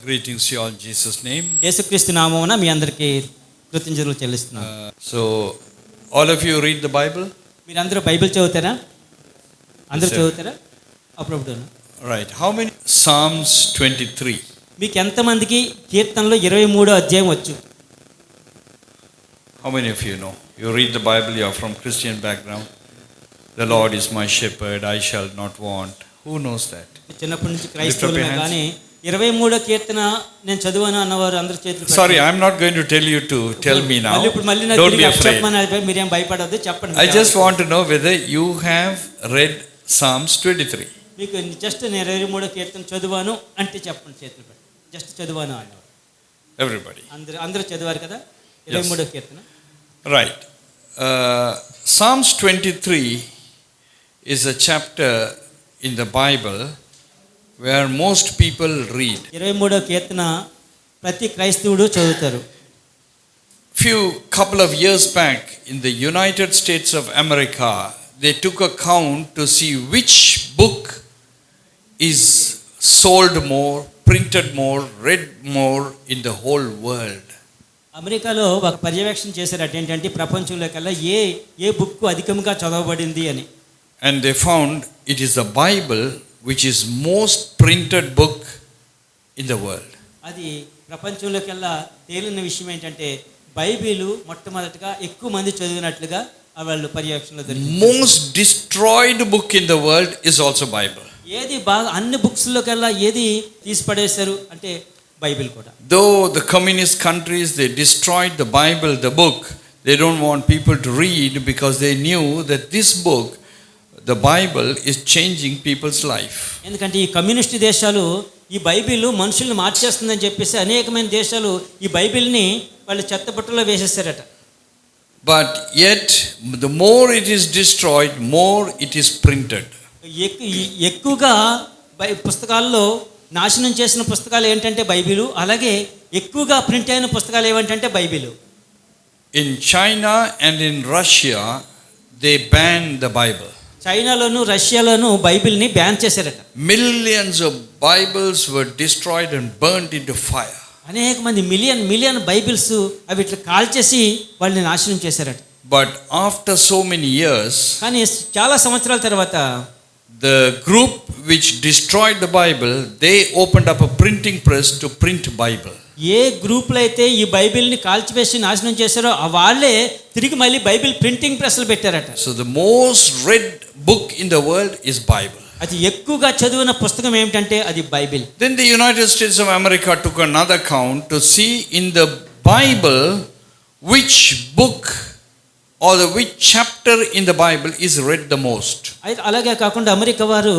Greetings to you all in Jesus' name. యేసుక్రీస్తు నామమున మీ అందరికీ కృతజ్ఞతలు చెల్లిస్తున్నాను. So, all of you read the Bible? మీరందరూ బైబిల్ చదువుతారా? అందరూ చదువుతారా? అప్పుడప్పుడు. Right. How many? Psalms 23. మీకు ఎంతమందికి కీర్తనలో 23వ అధ్యాయం వచ్చు? How many of you know? You read the Bible, you are from Christian background. The Lord is my shepherd, I shall not want. Who knows that? చిన్నప్పటి నుంచి క్రైస్తవులమే కానీ 23వ కీర్తన నేను చదివాను అన్నవారు అందరూ చేతులు Sorry, I am not going to tell you to tell me now. Don't be afraid. మీరేం భయపడొద్దు, చెప్పండి. I just want to know whether you have read Psalms 23. మీకు జస్ట్ నేను 23వ కీర్తన చదివాను అంటే చెప్పండి, చేతులు పెట్టి. జస్ట్ చదివాను అన్నవారు. Everybody. అందరూ చదివారు కదా 23వ కీర్తన. Right. Psalms 23 is a chapter in the Bible where most people read. 23వ కీర్తన ప్రతి క్రైస్తవుడు చదువుతారు. Couple of years back in the United States of America, they took a count to see which book is sold more, printed more, read more in the whole world. అమెరికాలో ఒక పర్యవేక్షణ చేశారట, ఏంటంటే ప్రపంచంలో కల్లా ఏ బుక్ అధికంగా చదవబడింది అని. And they found it is the Bible which is most printed book in the world. అది ప్రపంచంలో కల్లా తేలిన విషయం ఏంటంటే బైబిల్ మొట్టమొదటిగా ఎక్కువ మంది చదివినట్లుగా వాళ్ళు పర్యవేక్షణలో జరిగింది. Most destroyed book in the world is also Bible. ఏది బాగా అన్ని బుక్స్లో కల్లా ఏది తీసి పడేశారు అంటే బైబిల్ కూడా. Though the communist countries, they destroyed the Bible, the book, they don't want people to read because they knew that this book, the Bible, is changing people's life. ఎందుకంటే ఈ కమ్యూనిస్ట్ దేశాలు ఈ బైబిల్ మనుషుల్ని మార్చేస్తుందని చెప్పేసి అనేకమైన దేశాలు ఈ బైబిల్ని వాళ్ళు చెత్తబుట్టలో వేసేస్తారట. But yet the more it is destroyed, more it is printed. ఎక్కువగా పుస్తకాల్లో నాశనం చేసిన పుస్తకాలు ఏంటంటే బైబిలు, అలాగే ఎక్కువగా ప్రింట్ అయిన పుస్తకాలు ఏమంటే Bible. In China and in Russia, they banned the Bible. చైనాలోను రష్యాలోను బైబిల్ని బ్యాన్ చేశారట. Millions of Bibles were destroyed and burnt into fire. అనేక మంది మిలియన్ బైబిల్స్ అవి ఇట్లా కాల్చేసి వాళ్ళని నాశనం చేశారట. But after so many years, కానీ చాలా సంవత్సరాల తర్వాత the group which destroyed the Bible, they opened up a printing press to print Bible. ఏ గ్రూప్లో అయితే ఈ బైబిల్ని కాల్చివేసి నాశనం చేశారో వాళ్ళే తిరిగి మళ్ళీ బైబిల్ ప్రింటింగ్ ప్రెస్లు పెట్టారట. So the most read book in the world is Bible. అది ఎక్కువగా చదివిన పుస్తకం ఏమిటంటే అది Bible. Then the United States of America took another count to see in the Bible which book or which chapter in the Bible is read the most. అయితే అలాగే కాకుండా America వారు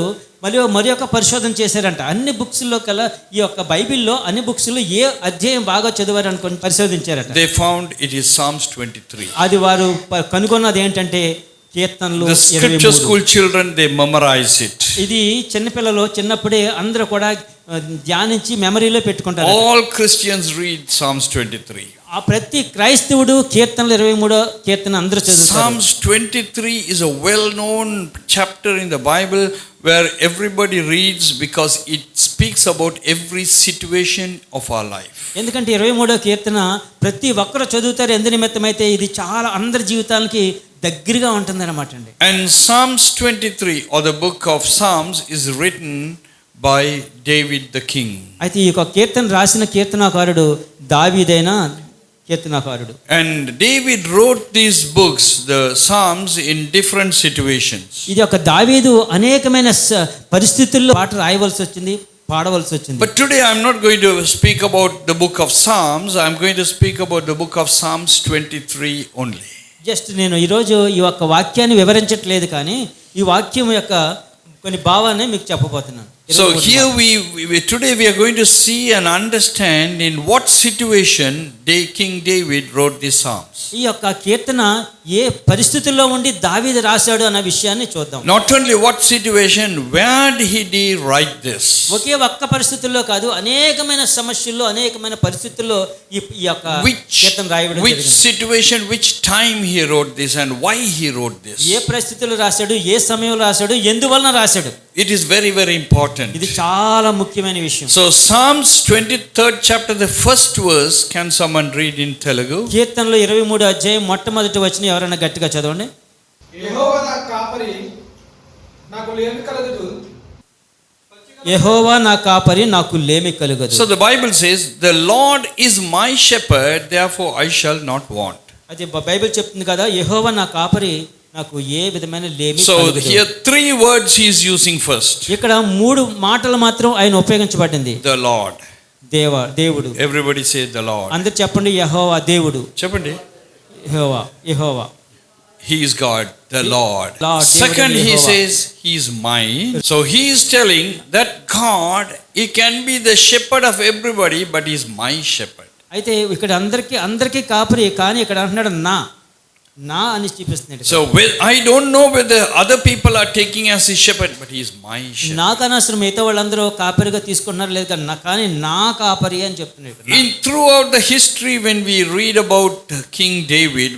మరి ఒక పరిశోధన చేశారంట. అన్ని బుక్స్లో కల్లా ఈ యొక్క బైబిల్లో అన్ని బుక్స్లో ఏ అధ్యాయం బాగా చదివారు అనుకొని పరిశోధించారట. They found it is Psalms 23. అది వారు కనుగొన్నది ఏంటంటే కీర్తనలు. The scripture school children, they memorize it. ఇది చిన్నపిల్లలు చిన్నప్పుడే అందరూ కూడా ధ్యానించి మెమరీలో పెట్టుకుంటారు. All Christians read Psalms 23. ఆ ప్రతి క్రైస్తవుడు కీర్తనలు 23వ కీర్తన అందరూ చదువుతారు. Psalms 23 is a well-known chapter in the Bible where everybody reads because it speaks about every situation of our life. ఎందుకంటే 23వ కీర్తన ప్రతి ఒక్కరు చదువుతారు. ఎందు నిమిత్తమైతే ఇది చాలా అందరి జీవితాలకి దగ్గరగా ఉంటుందన్నమాట అండి. And Psalms 23 or the book of Psalms is written by David the king. అయితే ఈ యొక్క కీర్తన రాసిన కీర్తనాకారుడు దావీదైన కీర్తనాకారుడు. And David wrote these books, the Psalms, in different situations. ఇది ఒక దావీదు అనేకమైన పరిస్థితుల్లో పాట రాయవలసి వచ్చింది, పాడవలసి వచ్చింది. But today I am not going to speak about the book of Psalms. I am going to speak about the book of Psalms 23 only. Just నేను ఈరోజు ఈ యొక్క వాక్యాన్ని వివరించట్లేదు, కానీ ఈ వాక్యం యొక్క కొన్ని భావాన్ని మీకు చెప్పబోతున్నాను. So here today we are going to see and understand in what situation King David wrote these Psalms. ఈ యొక్క కీర్తన ఏ పరిస్థితుల్లో ఉండి దావీదు రాశాడు అన్న విషయాన్ని చూద్దాం. Not only what situation, where did he write this? ఒకే ఒక్క పరిస్థితుల్లో కాదు, అనేకమైన సమస్యల్లో అనేకమైన పరిస్థితుల్లో ఈ యొక్క కీర్తన రాయబడింది. Which situation, which time he wrote this and why he wrote this? ఏ పరిస్థితుల్లో రాశాడు, ఏ సమయంలో రాశాడు, ఎందువలన రాశాడు. It is very, very important. ఇది చాలా ముఖ్యమైన విషయం. So Psalms 23rd chapter, the first verse, can someone read in Telugu? కీర్తనలు 23 అధ్యాయం మొట్టమొదటి వచనం ఎవరైనా గట్టిగా చదవండి. యెహోవా నా కాపరి నాకు లేమి కలగదు. యెహోవా నా కాపరి నాకు లేమి కలుగదు. So the Bible says, the Lord is my shepherd, therefore I shall not want. అది బైబిల్ చెప్తుంది కదా, యెహోవా నా కాపరి నాకు ఏ విధమైన లేమి So కలుగదు. here 3 words he is using first. ఇక్కడ 3 మాటలు మాత్రం ఆయన ఉపయోగించబడింది. The Lord. దేవుడు. Everybody say the Lord. అందరూ చెప్పండి యెహోవా దేవుడు. చెప్పండి. యెహోవా. He is God, the Lord. Lord, Second, he Jehovah. says he is mine. So he is telling that God, he can be the shepherd of everybody, but he is my shepherd. అయితే ఇక్కడ అందరికీ కాపరి, కానీ ఇక్కడ అంటున్నాడు నా అని చూపిస్తున్నాడు. So I don't know whether other people are taking as his shepherd, but he is my shepherd. నాకు అనవసరం మిగతా వాళ్ళందరూ కాపరిగా తీసుకున్నారు లేదు, కానీ నా కాపరి అని చెప్తున్నాడు. In throughout the history, when we read about King David,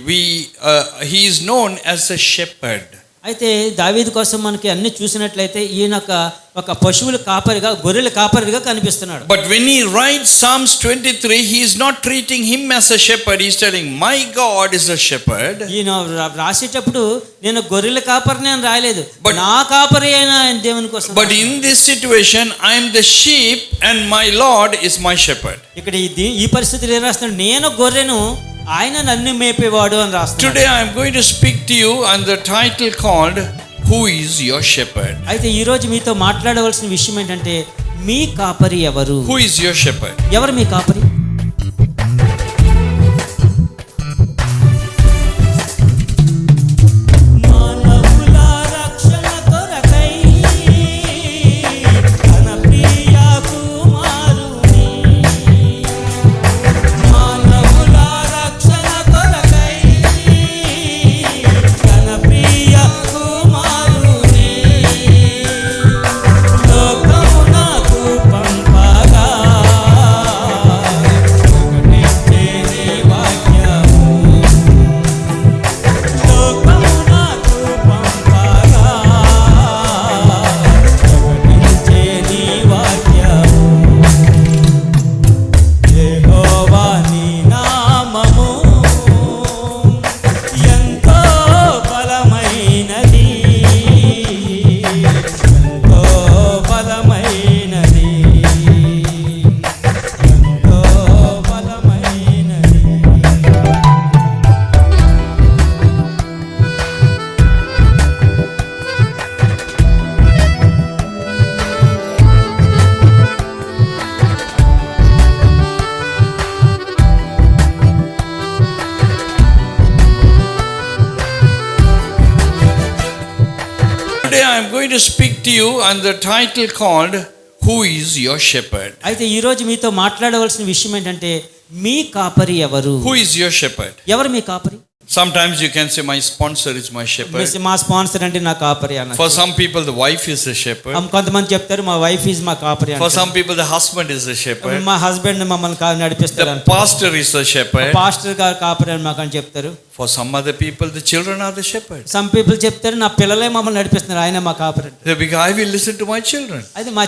he is known as a shepherd. అయితే దావీదు కోసం మనకి అన్ని చూసినట్లయితే ఈయన ఒక పశువుల కాపరిగా, గొర్రెల కాపరిగా కనిపిస్తున్నాడు. But when he writes Psalms 23, he is not treating him as a shepherd. He is telling, my God is a shepherd. ఈయన రాసేటప్పుడు నేను గొర్రెల కాపరిని అని రాయలేదు, But- నా కాపరి అయిన దేవుని కోసం. But in this situation, I am the sheep and my Lord is my shepherd. ఇక్కడ ఈ పరిస్థితిలో ఏం రాస్తున్నాడు, నేను గొర్రెను, ఆయన నన్ను మేపేవాడు అని రాస్తున్నాడు. Today I am going to speak to you on the title called, Who is your shepherd? అయితే ఈ రోజు మీతో మాట్లాడవలసిన విషయం ఏంటంటే, మీ కాపరి ఎవరు? Who is your shepherd? ఎవరు మీ కాపరి? Today I am going to speak to you on the title called, Who is your shepherd? అయితే ఈ రోజు మీతో మాట్లాడవలసిన విషయం ఏంటంటే, మీ కాపరి ఎవరు? Who is your shepherd? ఎవరు మీ కాపరి? Sometimes you can say, my sponsor is my shepherd. మా స్పాన్సర్ అంటే నా కాపరి అన్న. For some people, the wife is a shepherd. కొంతమంది చెప్తారు మా వైఫ్ ఈజ్ మా కాపరి For అని. some people, the husband is a shepherd. మా హస్బెండ్ మమ్మల్ని నడిపిస్తారు The అంటారు. pastor is a shepherd. Pastor గారు కాపరి అని మాకు అని చెప్తారు. For some other people, the children are the shepherds. Some people చెప్తారు నా పిల్లలే మమ్మల్ని నడిపిస్తున్నారు, ఆయన మా కాపరి. Because I will listen to my children. అయితే మా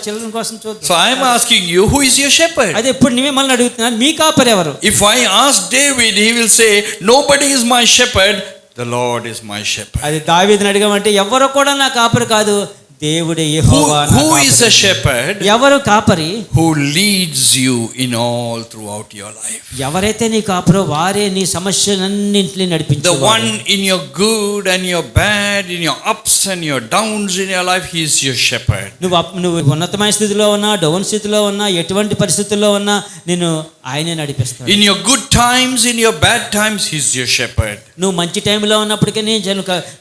చిల్డ్రన్ కోసం చూద్దాం. So I am asking you, who is your shepherd? అయితే ఇప్పుడు మిమ్మల్ని అడుగుతున్నాను, మీ కాపరి ఎవరు? If I ask David, he will say, nobody is my shepherd, the Lord is my shepherd. అది దావీదుని అడిగామంటే ఎవరు కూడా నా కాపరి కాదు, దేవుడే యెహోవా నా Who is కాపరి. a shepherd? ఎవరు కాపరి? Who leads you in all throughout your life. ఎవరైతే నీ కాపరో వారే నీ సమస్యలన్నింటినీ The నడిపించేవారు. one in your good and your bad, in your ups and your downs in your life, he is your shepherd. నువ్వు ఉన్నతమైన స్థితిలో ఉన్నా, డౌన్ స్థితిలో ఉన్నా, ఎటువంటి పరిస్థితుల్లో ఉన్నా నేను ఆయనే నడిపిస్తాను. In your good times, in your bad times, he is your shepherd. నువ్వు మంచి టైంలో ఉన్నప్పటికీ,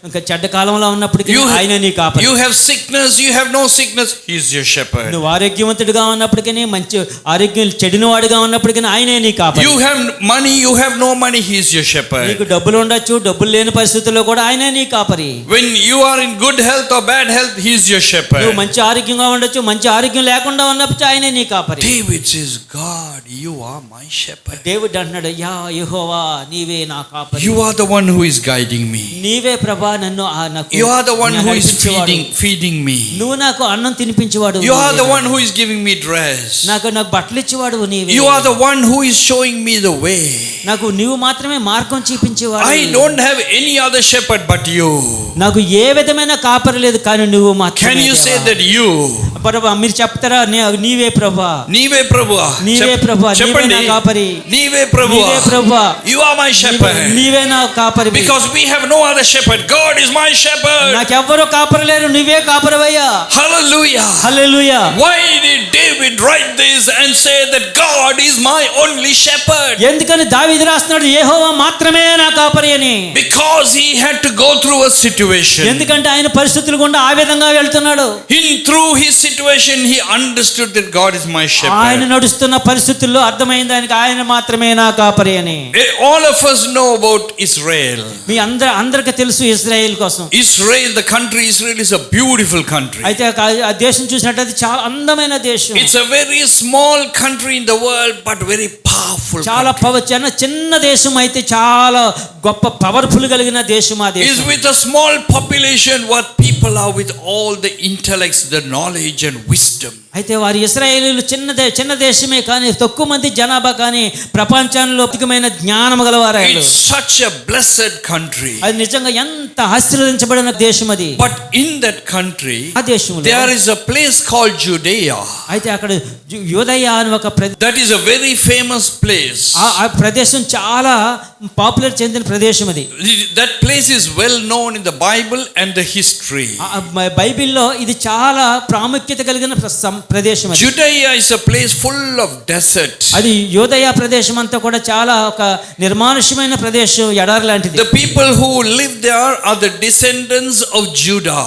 ఇంకా చెడ్డ కాలంలో ఉన్నప్పటికీ ఆయన నీ కాపరి. You have sickness, you have no sickness, he is your shepherd. నువ్వు ఆరోగ్యవంతుడిగా ఉన్నప్పటికీ, మంచి ఆరోగ్యం చెడిన వాడిగా ఉన్నప్పటికీ ఆయనే నీ కాపరి. You have money, you have no money, he is your shepherd. నీకు డబ్బులు ఉండొచ్చు, డబ్బులు లేని పరిస్థితుల్లో కూడా ఆయనే నీ కాపరి. When you are in good health or bad health, he is your shepherd. నువ్వు మంచి ఆరోగ్యంగా ఉండొచ్చు, మంచి ఆరోగ్యం లేకుండా ఉన్నప్పుడు ఆయనే నీ కాపరి. David says, God, you are my shepherd. దేవుడు అంటున్నాడు, యెహోవా నీవే నా కాపరి, You are the one who is guiding me. నీవే ప్రభా నన్ను నాకు You are the one who is నడిపించేవాడు. feeding me. నువ్వు నాకు అన్నం తినిపించేవాడు, You are the one who is giving me dress. నాకు బట్టలు ఇచ్చేవాడు నీవే, You are the one who is showing me the way. నాకు నీవు మాత్రమే మార్గం చూపించేవాడు. I don't have any other shepherd but you. నాకు ఏ విధమైన కాపరి లేదు కానీ నువ్వు మాత్రమే. Can you say that you? ప్రభా మీరు చెప్తారా, నీవే ప్రభా, నీవే ప్రభువా, నీవే ప్రభా, నీవే నా కాపరి, నీవే ప్రభువా, నీవే ప్రభా, You are my shepherd. నీవే నా కాపరి. Because we have no other shepherd. God is my shepherd. నాకెవ్వరూ కాపరి లేరు, నువ్వే కాపరివయ్యా. Hallelujah. Hallelujah. Why did David write this and say that God is my only shepherd? ఎందుకని దావీదు రాస్తున్నాడు యెహోవా మాత్రమే నా కాపరి అని? Because he had to go through a situation. ఎందుకంటే ఆయన పరిస్థితులు గుండా ఆ విధంగా వెళ్తున్నాడు. Through his situation he understood that God is my ఆయన shepherd. నడుస్తున్న పరిస్థితుల్లో అర్థమైంది ఆయనకి ఆయన మాత్రమే నా కాపరి అని. All of us know about Israel. మీ అందరికీ తెలుసు ఇశ్రాయేల్ కోసం. Israel, the country Israel is a beautiful country. అయితే ఆ దేశం చూసినట్లయితే చాలా అందమైన దేశం. It's a very small country in the world but very powerful. చాలా చిన్న దేశం అయితే చాలా గొప్ప పవర్ఫుల్ కలిగిన దేశం ఆ దేశం. Is with a small population what people are with all the intellects, the knowledge and wisdom. అయితే వారి ఇశ్రాయేలీయులు చిన్న దేశమే కానీ తక్కువ మంది జనాభా కానీ ప్రపంచంలో అధికమైన జ్ఞానం గలవారు. It's such a blessed country. అది నిజంగా ఎంత ఆశీర్వదించబడిన దేశం అది. But in that country ఆ దేశంలో there is a place called Judea. అయితే అక్కడ యూదయ అని ఒక That is a very famous place. ఆ ప్రదేశం చాలా పాపులర్ చెందిన ప్రదేశం అది. That place is well known in the Bible and the history. బైబిల్లో ఇది చాలా ప్రాముఖ్యత కలిగిన ప్రదేశం అది. Judea is a place full of desert. అది యూదయ ప్రదేశం అంతా కూడా చాలా ఒక నిర్మానుష్యమైన ప్రదేశం, ఎడారి లాంటిది. The people who live there are the descendants of Judah.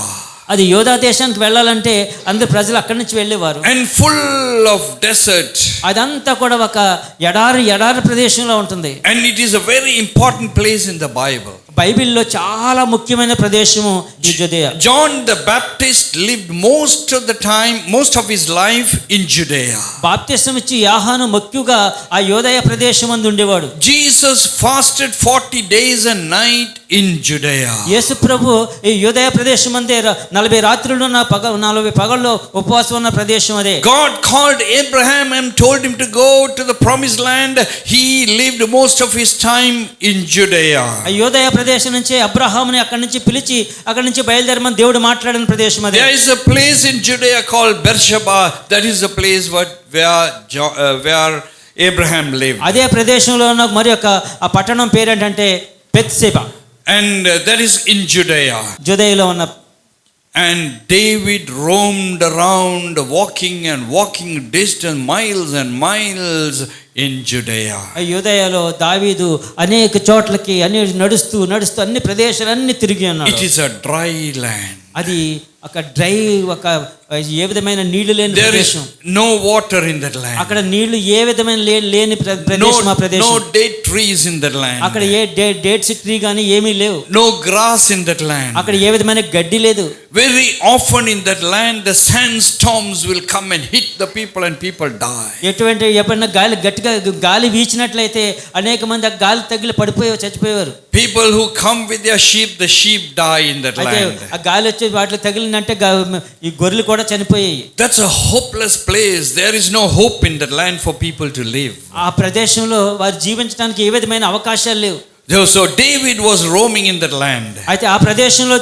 అది యోధా దేశానికి వెళ్ళాలంటే అందరు ప్రజలు అక్కడి నుంచి వెళ్ళేవారు. And full of desert. అదంతా కూడా ఒక ఎడారి ప్రదేశంలో ఉంటుంది. And it is a very important place in the Bible. బైబిల్లో చాలా ముఖ్యమైన ప్రదేశము ఈ జుదయ. John the Baptist lived most of his life in Judea. బాప్తిసం ఇచ్చి యోహాను ముఖ్యంగా ఆ యోదయ ప్రదేశం అందు ఉండేవాడు. Jesus fasted 40 days and night in Judea. యేసు ప్రభు ఈ యోదయ ప్రదేశం అందే 40 రాత్రులు 40 పగళ్ళు ఉపవాసం ఉన్న ప్రదేశం అదే. God called Abraham and told him to go to the promised land. He lived most of his time in Judea. ఆ యోదయ ప్రదేశం నుంచి అబ్రహాముని అక్కడి నుంచి పిలిచి అక్కడి నుంచి బయలుదేరమని దేవుడు మాట్లాడిన ప్రదేశం అదే. There is a place in Judea called Beersheba. That is the place where Abraham lived. అదే ప్రదేశంలో ఉన్న మరి ఒక ఆ పట్టణం పేరు ఏంటంటే Bathsheba. And that is in Judea. జుదయలో ఉన్న. And David roamed around walking distance miles and miles in Judea. యూదయలో దావీదు అనేక చోట్లకి నడుస్తూ అన్ని ప్రదేశాలన్నీ తిరిగి ఉన్నాడు. It is a dry land. అది ఒక డ్రై ఒక ఏ విధమైన నీళ్లు లేని ప్రదేశం. No water in that land. అక్కడ నీళ్లు ఏ విధమైన లేని ప్రదేశం ఆ ప్రదేశం. No date trees in that land. అక్కడ ఏ డేట్స్ ట్రీ గానీ ఏమీ లేవు. No grass in that land. అక్కడ ఏ విధమైన గడ్డి లేదు. Very often in that land the sandstorms will come and hit the people and people die. ఎప్పుడైనా గట్టిగా గాలి వీచినట్లయితే అనేక మంది ఆ గాలి తగిలి చచ్చిపోయేవారు. People who come with their sheep, the sheep die in that land. ఆ గాలి వచ్చి వాటిలో తగిలినంటే ఈ గొర్రెలు కూడా చనిపోయాయి. That's a hopeless place. There is no hope in that land for people to live. ఆ ప్రదేశంలో వారు జీవించడానికి ఏ విధమైన అవకాశాలు లేవు. So David was roaming in that land. అయితే ఆ ప్రదేశంలో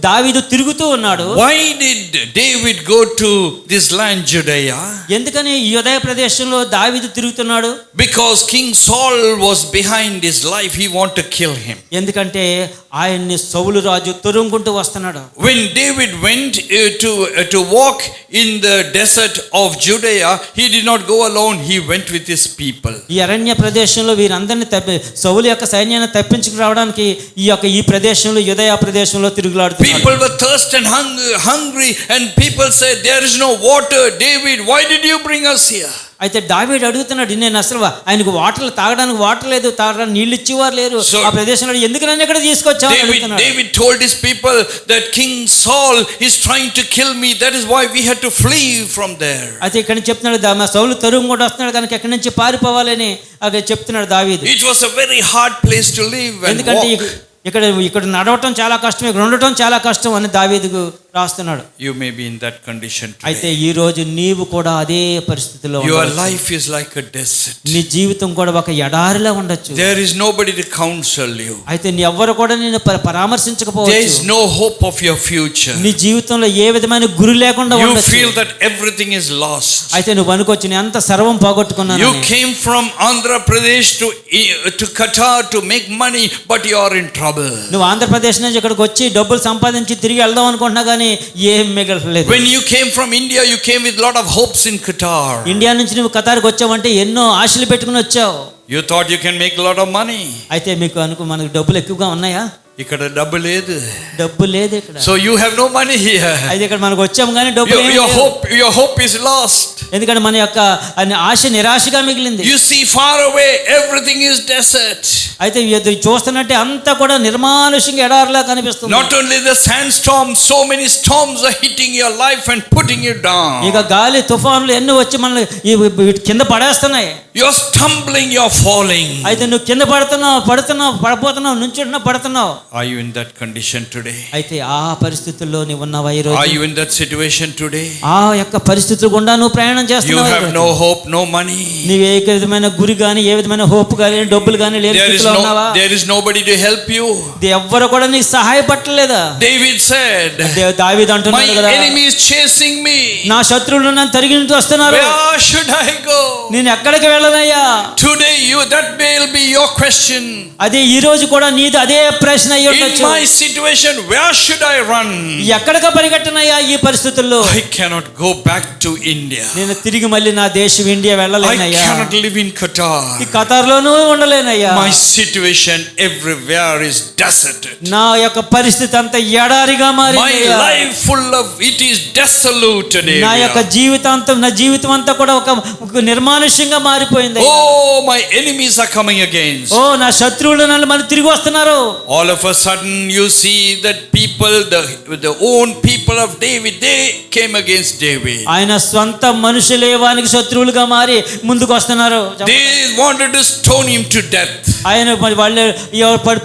దావీదు తిరుగుతూ ఉన్నాడు. Why did David go to this land Judea? ఎందుకని ఈ యూదయ ప్రదేశంలో దావీదు తిరుగుతున్నాడు? Because King Saul was behind his life. He wanted to kill him. ఎందుకంటే ఆయన్ని సౌలు రాజు తరుముకుంటూ వస్తున్నాడు. When David went to walk in the desert of Judea, he did not go alone. He went with his people. ఈ అరణ్య ప్రదేశంలో వీరందరిని సౌలు యొక్క సైన్యాన్ని తప్పించుకు రావడానికి ఈ ప్రదేశంలో యూదయ ప్రదేశంలో తిరుగులాడుతున్నారు. People were thirsty and hungry and people said there is no water. David, why did you bring us here? అయితే దావీదు అడుగుతున్నాడు, నేను అసలు ఆయనకు వాటర్ తాగడానికి వాటర్ లేదు, తాగడానికి నీళ్ళు ఇచ్చేవారు లేరు So- ఆ ప్రదేశంలో, ఎందుకు నన్ను ఇక్కడ తీసుకొచ్చావు అని అడుగుతున్నాడు. David told his people that King Saul is trying to kill me. That is why we had to flee from there. అయితే ఇక్కడ నుంచి చెప్తున్నాడు, మా సౌలు తరుము కూడా వస్తున్నాడు కనుక ఎక్కడి నుంచి పారిపోవాలని అక్కడ చెప్తున్నాడు దావీదు. It was a very hard place to live and ఎందుకంటే walk. ఇక్కడ నడవటం చాలా కష్టం, ఇక్కడ ఉండటం చాలా కష్టం అని దావీదుకు రాస్తున్నాడు. You may be in that condition అయితే today. ఈ రోజు నీవు కూడా అదే పరిస్థితిలో Your ఉండవచ్చు. life is like a desert. నీ జీవితం కూడా ఒక ఎడారిలా ఉండొచ్చు. There is nobody to counsel you. అయితే నీ ఎవ్వరు కూడా నేను There పరామర్శించకపోవచ్చు. is no hope of your future. నీ జీవితంలో ఏ విధమైన గురి లేకుండా You ఉండొచ్చు. feel that everything is lost. అయితే నువ్వు అనుకోవచ్చు, నేను అంత సర్వం పోగొట్టుకున్నాను. You came from Andhra Pradesh to Qatar to make money, but you are in trouble. నువ్వు ఆంధ్రప్రదేశ్ నుంచి ఇక్కడికి వచ్చి డబ్బులు సంపాదించి తిరిగి వెళ్దాం అనుకుంటున్నా కానీ ఏం మిగలలేదు. When you came from India, you came with lot of hopes in Qatar. India నుంచి నువ్వు ఖతార్కి వచ్చావంటే ఎన్నో ఆశలు పెట్టుకుని వచ్చావు. You thought you can make a lot of money. అయితే మనకు డబ్బులు ఎక్కువగా ఉన్నాయా? ఇక్కడ డబ్బు లేదు. డబ్బు లేదు ఇక్కడ. So you have no money here. అయితే ఇక్కడ మనకు వచ్చాము కానీ డబ్బు Your hope is lost. ఎందుకంటే మన యొక్క ఆశ నిరాశగా మిగిలింది. You see far away, everything is desert. అయితే ఇది చూస్తున్నట్టే అంతా కూడా నిర్మానుష్యంగా ఎడారిలా కనిపిస్తుంది. Not only the sandstorm, so many storms are hitting your life and putting you down. ఇక గాలి తుఫానులు ఎన్ని వచ్చి మనల్ని కింద పడేస్తున్నాయి. You're stumbling, you're falling. అయితే నువ్వు కింద పడిపోతున్నావు, నుంచుంటున్నావు, పడుతున్నావు. Are you in that condition today? అయితే ఆ పరిస్థితుల్లో నీవు ఉన్నావా ఈ రోజు? Are you in that situation today? ఆ యొక్క పరిస్థితుల గుండా నువ్వు ప్రయాణం You చేస్తున్నావు. have no hope, no money. నీవు ఏ విధమైన గురి కానీ, ఏ విధమైన హోప్ కానీ, డబ్బులు కానీ లేని స్థితిలో ఉన్నావా? There is nobody to help you. ఎవ్వరు కూడా నీకు సహాయపడలేదా? David said, దావీదు అంటున్నాడు my కదా, enemy is chasing me. నా శత్రువులు నన్ను తరిగింటూ వస్తున్నారు, Where should I go? నేను ఎక్కడికి వెళ్ళనయ్యా? Today that will be your question. అదే ఈ రోజు కూడా నీది అదే ప్రశ్న అయ్యి In ఉండొచ్చు. my situation, where should I run? ఎక్కడికి పరిగెట్టనయ్యా ఈ పరిస్థితుల్లో? I cannot go back to India. నేను తిరిగి మళ్ళీ నా దేశం India I వెళ్ళలేనయ్యా. cannot live in Qatar. ఈ ఖతార్లోనూ ఉండలేనయ్యా. My situation everywhere is deserted. నా యొక్క పరిస్థితి అంతా ఎడారిగా My మారిందయ్యా. life full of it is desolate today. నా యొక్క నా జీవితం అంతా కూడా ఒక నిర్మానుష్యంగా మారిపోయింది. Oh, my enemies are coming against. ఓ నా శత్రువులు నన్ను మళ్ళీ తిరిగి వస్తున్నారు. All of a sudden you see that people, the own people of David, they came against David. ఆయన స్వంత మనుషులే వానికి శత్రువులుగా మారి ముందుకు వస్తున్నారు. They wanted to stone him to death. ఆయన వాళ్ళు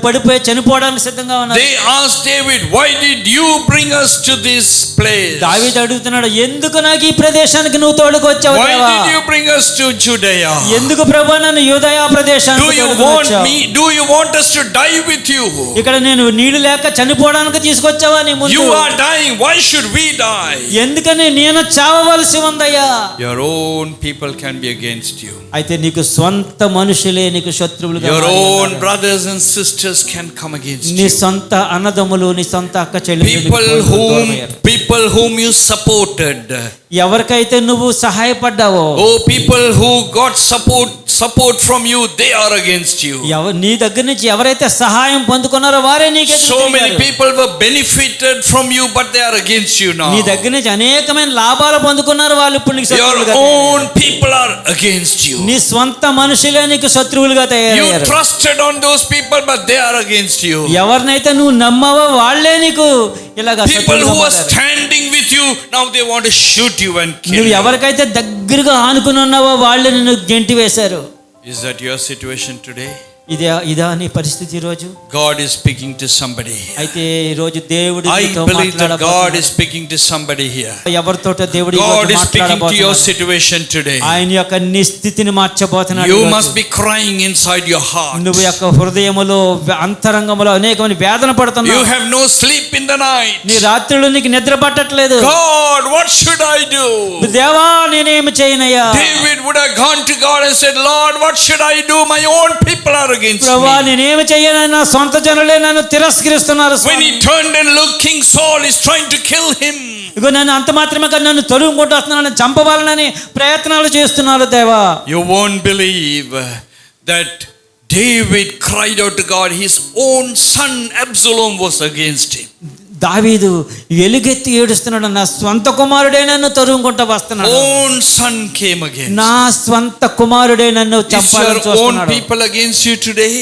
పడిపోయి చనిపోవడానికి సిద్ధంగా ఉన్నారు. They asked David, why did you bring us to this place? దావీదు అడుగుతున్నాడు, ఎందుకు నాకు ఈ ప్రదేశానికి నువ్వు తోడుకు వచ్చావు? Why did you bring us to Judea? ఎందుకు ప్రభువా నన్ను యూదయ ప్రదేశానికి తోడుకొని వచ్చావు? Do you want us to die with you? ఇక్కడ నేను నీళ్లు లేక చనిపోవడానికి తీసుకొచ్చావా నీ ముందు? You are dying, why should we die? ఎందుకని నేను చావవలసి ఉందయ్యా? Your own people can be against you. అయితే నీకు స్వంత మనుషులే నీకు శత్రువులుగా Your మారి own ఉన్నారు. brothers and sisters can come against నీ you. సొంత అన్నదమ్ములు, నీ సొంత అక్క చెల్లెలు, People whom you supported. ఎవరికైతే నువ్వు సహాయపడ్డావో, Oh, people who got support from you, they are against you. నీ దగ్గర నుంచి ఎవరైతే సహాయం పొందుకున్నారో వారే నీకే So many people were benefited from you, but they are against you now. నీ దగ్గర నుంచి అనేకమైన లాభాలు పొందుకున్నారు, వాళ్ళు ఇప్పుడు నీకు Your శత్రువులుగా own people are against you. నీ స్వంత మనుషులే నీకు శత్రువులుగా You తయారయ్యారు. trusted on those people, but they are against you. ఎవరినైతే నువ్వు నమ్మావో వాళ్ళే నీకు ఇలాగా People శత్రువులుగా who are మారారు. standing with you, now they want to shoot you and kill నువ్వు you. ఎవరికైతే దగ్గరగా ఆనుకుని ఉన్నావో వాళ్ళే నిన్ను గెంటి వేశారు. Is that your situation today? ఇదా నీ పరిస్థితి ఈ రోజు? God is speaking to somebody. అయితే ఈ రోజు దేవుడు I నీతో believe that God is మాట్లాడబోతున్నాడు. speaking to somebody here. ఎవరితోటో దేవుడు God is speaking to your మాట్లాడబోతున్నాడు. situation today. ఆయన యొక్క నీ స్థితిని మార్చబోతున్నాడు. You ఈ రోజు. must be crying inside your heart. నువ్వు యొక్క హృదయములో అంతరంగములో అనేకమైన వేదన You పడుతున్నావు. have no sleep in the night. నీ రాత్రులు నీకు నిద్ర పట్టట్లేదు. God, what should I do? దేవా నేనేమి చేయనయ్యా? David would have gone to God and said, Lord, what should I do? My own people are against ప్రభువా me. నేనేమి చేయనని నా సొంత జనులే నన్ను తిరస్కరిస్తున్నారు. When he turned and looked, King Saul is trying to kill him. ఇగో నన్ను అంత మాత్రమే కాదు, నన్ను తరుముకుంటూ వస్తున్నాను, చంపవాలని ప్రయత్నాలు చేస్తున్నారు. దేవా You won't believe that David cried out to God. His own son Absalom was against him. దావీదు ఎలుగెత్తి ఏడుస్తున్నాడు, నా స్వంత కుమారుడే నన్ను తరుముకుంటూ వస్తున్నాడు, Own son came against. నా స్వంత కుమారుడే నన్ను Is చంపాలని your own చూస్తున్నాడు. people against you today?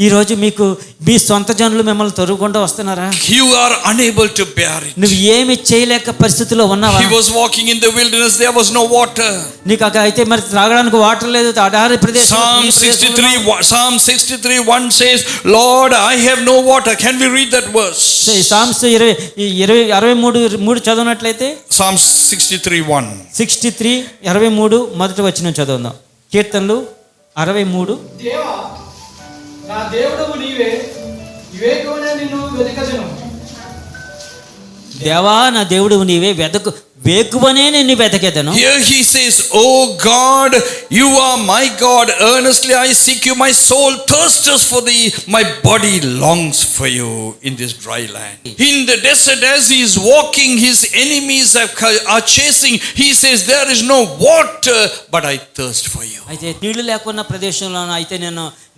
ఈ రోజు మీకు మీ సొంత జనులు మిమ్మల్ని తరుముకుంటూ వస్తున్నారా? You are unable to bear it. నువ్వు ఏమి చేయలేక పరిస్థితిలో ఉన్నావా? He was walking in the wilderness, there was no water. నీకు అక్కడ అయితే మరి త్రాగడానికి వాటర్ లేదు, అడారి ప్రదేశం. Psalm 63:1 says, Lord, I have no water. Can we read that verse? Psalms 63 చదివినట్లయితే Psalm 63:1. 63:23 మొదటి వచనం చదువుదాం. కీర్తనలు 63. దేవా నా దేవుడవు నీవే, వివేకమునే నిన్ను వెతకదెను. దేవా నా దేవుడు నీవే, వేకువనే నిన్ను వెతకెదను. Here he says, Oh God, you are my God. Earnestly I seek you. My soul thirsts for thee. My body longs for you in this dry land. In the desert, as he is walking, his enemies are chasing. He says, there is no water, but I thirst for you. అయితే నీళ్లు లేకున్న ప్రదేశంలో అయితే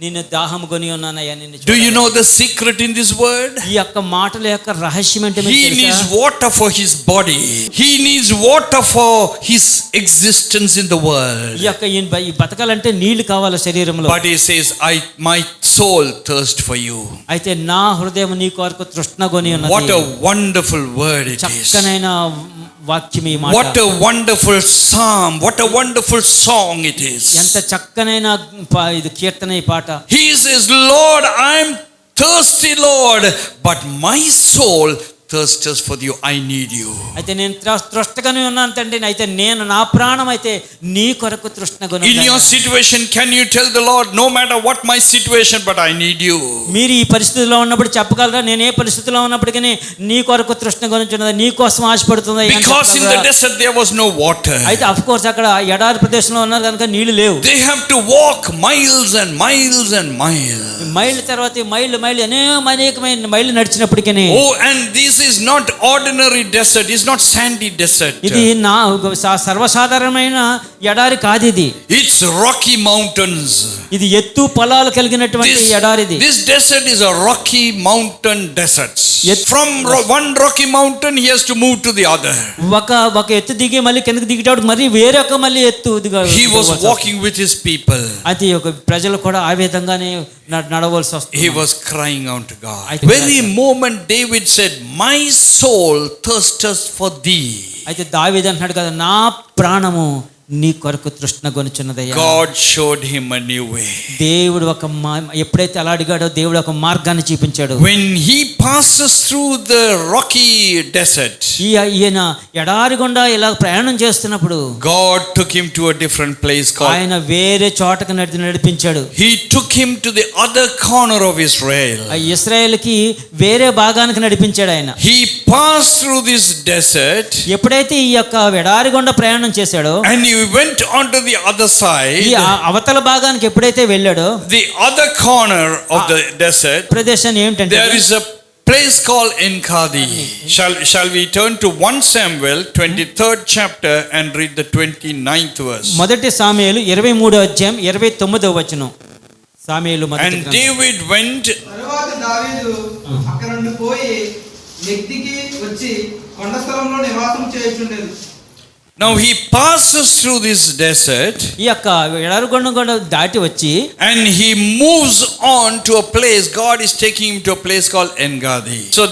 నిన్ను దాహం కొని ఉన్నానయ్యా. Do you know the secret in this word? ఈ యొక్క మాటల యొక్క రహస్యం ఏంటో మీకు He తెలుసా? needs water for his body. He needs water for his existence in the world. ఈ యొక్క ఈ బతకాలంటే నీళ్లు కావాలి శరీరంలో. But he says, my soul thirsts for you. అయితే నా హృదయం నీ కొరకు తృష్ణగొని ఉన్నది. What a wonderful word it is. చక్కనైన వాక్యం ఈ మాట. What a wonderful psalm. What a wonderful song it is. ఎంత చక్కనైన ఇది కీర్తన ఈ పాట. He says, Lord, I'm thirsty, Lord, but my soul thirsts for you. I need you. అయితే నేను తృష్ణగానే ఉన్నాను తండ్రి, అయితే నేను నా ప్రాణం అయితే నీ కొరకు తృష్ణగొని. In your situation, can you tell the Lord, no matter what my situation, but I need you? మీరు ఈ పరిస్థితిలో ఉన్నప్పుడు చెప్పగలరా, నేను ఏ పరిస్థితిలో ఉన్నప్పటికీ నీ కొరకు తృష్ణగొనిచున్నది, నీ కోసం ఆశపడుతుంది. Because in the desert there was no water. అయితే అఫ్ కోర్స్ అక్కడ ఎడారి ప్రదేశంలో ఉన్నారు కనుక నీళ్లు లేవు. They have to walk miles and miles and miles. మైళ్ళు తర్వాత మైళ్ళు అనేకమైన మైళ్ళు నడిచినప్పటికీ. Oh, and this is not ordinary desert. It's not sandy desert. ఇది నా సర్వసాధారణమైన ఎడారి కాదు ఇది. It's rocky mountains. ఇది ఎత్తు పొలాలు కలిగినటువంటి ఎడారిది. This desert is a rocky mountain desert. From one rocky mountain he has to move to the other. ఒక ఎత్తు దిగి మళ్ళీ కిందకి దిగేటప్పుడు మరి వేరొక మళ్ళీ ఎత్తు he was walking with his people. అది ఒక ప్రజలు కూడా ఆ విధంగానే నడవలసి వస్తుంది. He was crying out to God. Very moment David said, my soul thirsts for thee. అయితే దావీదు అంటున్నాడు కదా, నా ప్రాణము నీ కొరకు తృష్ణగొనుచున్నదయ్యా. God showed him a new way. దేవుడు ఎప్పుడైతే అలా అడిగాడో దేవుడు ఒక మార్గాన్ని చూపించాడు. When he passes through the rocky desert, ఈయన ఎడారి గుండా ఇలా ప్రయాణం చేస్తున్నప్పుడు God took him to a different place called, ఆయన వేరే చోటకు నడిపించాడు. he took him to the other corner of Israel. ఇశ్రాయేలుకి వేరే భాగానికి నడిపించాడు ఆయన. He passed through this desert, ఎప్పుడైతే ఈ యొక్క ఎడారి గుండా ప్రయాణం చేశాడో, and he went on to the other side, ఈ అవతల భాగానికి ఎప్పుడైతే వెళ్ళాడో, the other corner of the desert, ప్రదేశం ఏమిటంటే there is a place called Enkadi. Shall we turn to 1 Samuel 23rd chapter and read the 29th verse? మొదటి సాముయేలు 23వ అధ్యాయం 29వ వచనం. సాముయేలు మొదటి And David went, తరువాత దావీదు అక్కడ నుండి పోయి ఎగ్దికి వచ్చి కొండ స్థలంలో నివాసం చేయుచుండెను. now he passes through this desert, ఈ యొక్క ఎడారిగొండ కూడా దాటి వచ్చి, and he moves on to a place. God is taking him to a place called Engadi. So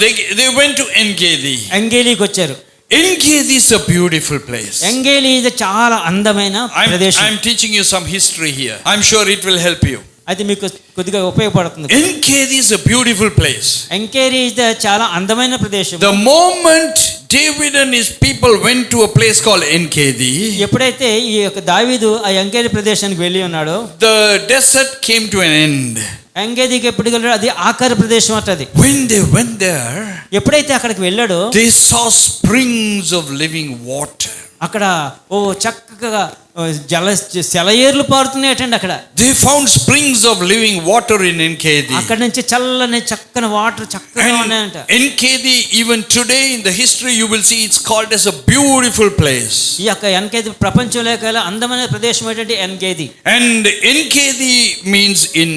they went to Engedi. ఎంగేలీకి వచ్చారు. Engedi is a beautiful place. ఎంగేలి ఇది చాలా అందమైన ప్రదేశం. I'm teaching you some history here. I'm sure it will help you. అది మీకు కొద్దిగా ఉపయోగపడుతుంది. Engedi is a beautiful place. ఎంకేరి ఇది చాలా అందమైన ప్రదేశం. The moment David and his people went to a place called Engedi, ఎప్పుడైతే ఈ యొక్క దావీదు ఆ ఎంకేరి ప్రదేశానికి వెళ్ళి ఉన్నాడో, the desert came to an end. ఎంగేదికి ఎప్పుడు వెళ్ళాడు, అది ఆఖరి ప్రదేశం అంటది. When they went there, ఎప్పుడైతే అక్కడికి వెళ్ళాడో, they saw springs of living water. అక్కడ చక్కగా సెలయేర్లు పారుతున్నాయటండి అక్కడ. They found springs of living water in Enkedi. అక్కడ నుంచి చల్లని చక్కని వాటర్ చక్కగా ఉన్నాయంట. Enkedi, even today in the history you will see it's called as a beautiful place. ఈ యొక్క ఎన్కేది ప్రపంచంలో కల అందమైన ప్రదేశం ఏంటంటే ఎన్కేది. And Enkedi means in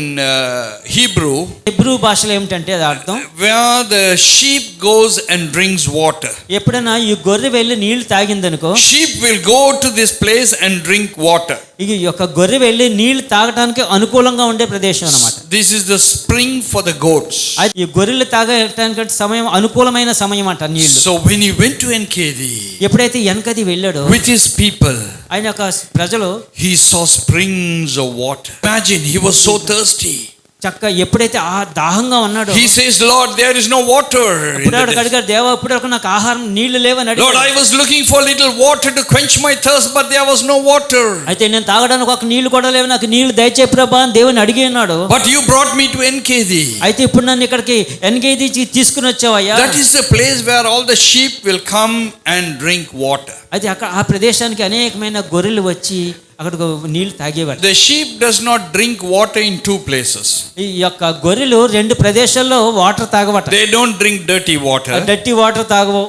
Hebrew, Hebrew భాషలో ఏమిటంటే అది అర్థం where the sheep goes and drinks water. ఎప్పుడైనా ఈ గొర్రె వెళ్ళి నీళ్లు తాగిందనుకో, Sheep will go to this place and drink water. ఈ యొక్క గొర్రె వెళ్ళి నీళ్లు తాగడానికి అనుకూలంగా ఉండే ప్రదేశం అన్నమాట. This is the spring for the goats. ఈ గొర్రెలు తాగడానికి సమయం అనుకూలమైన సమయం అంట నీళ్లు. So when he went to Enkedi ఎప్పుడైతే ఎన్కది వెళ్ళాడో with his people, ఆయన యొక్క ప్రజలు he saw springs of water. Imagine, he was so thirsty. చక్క ఎప్పుడైతే ఆ దాహంగా ఉన్నాడో, He says, Lord, there is no water. ఇప్పుడు అడిగాడు, దేవా ఇప్పుడు నాకు ఆహారం నీళ్లు లేవని Lord, అడిగాడు. I was looking for little water to quench my thirst, but there was no water. అయితే నేను తాగడానికి ఒక నీళ్లు కూడా లేవు, నాకు నీళ్లు దయచేయి ప్రభా అని దేవుని అడిగినాడు. But you brought me to Enkedi. అయితే ఇప్పుడు నన్ను ఇక్కడికి ఎన్కేది తీసుకుని వచ్చావయ్యా. That is the place where all the sheep will come and drink water. అయితే అక్కడ ఆ ప్రదేశానికి అనేకమైన గొర్రెలు వచ్చి అక్కడ నీళ్లు తాగేవాడు. The sheep does not drink water in two places. ఈ యొక్క గొర్రెలు రెండు ప్రదేశాల్లో వాటర్ తాగవట. They don't drink dirty water. Dirty water తాగవు.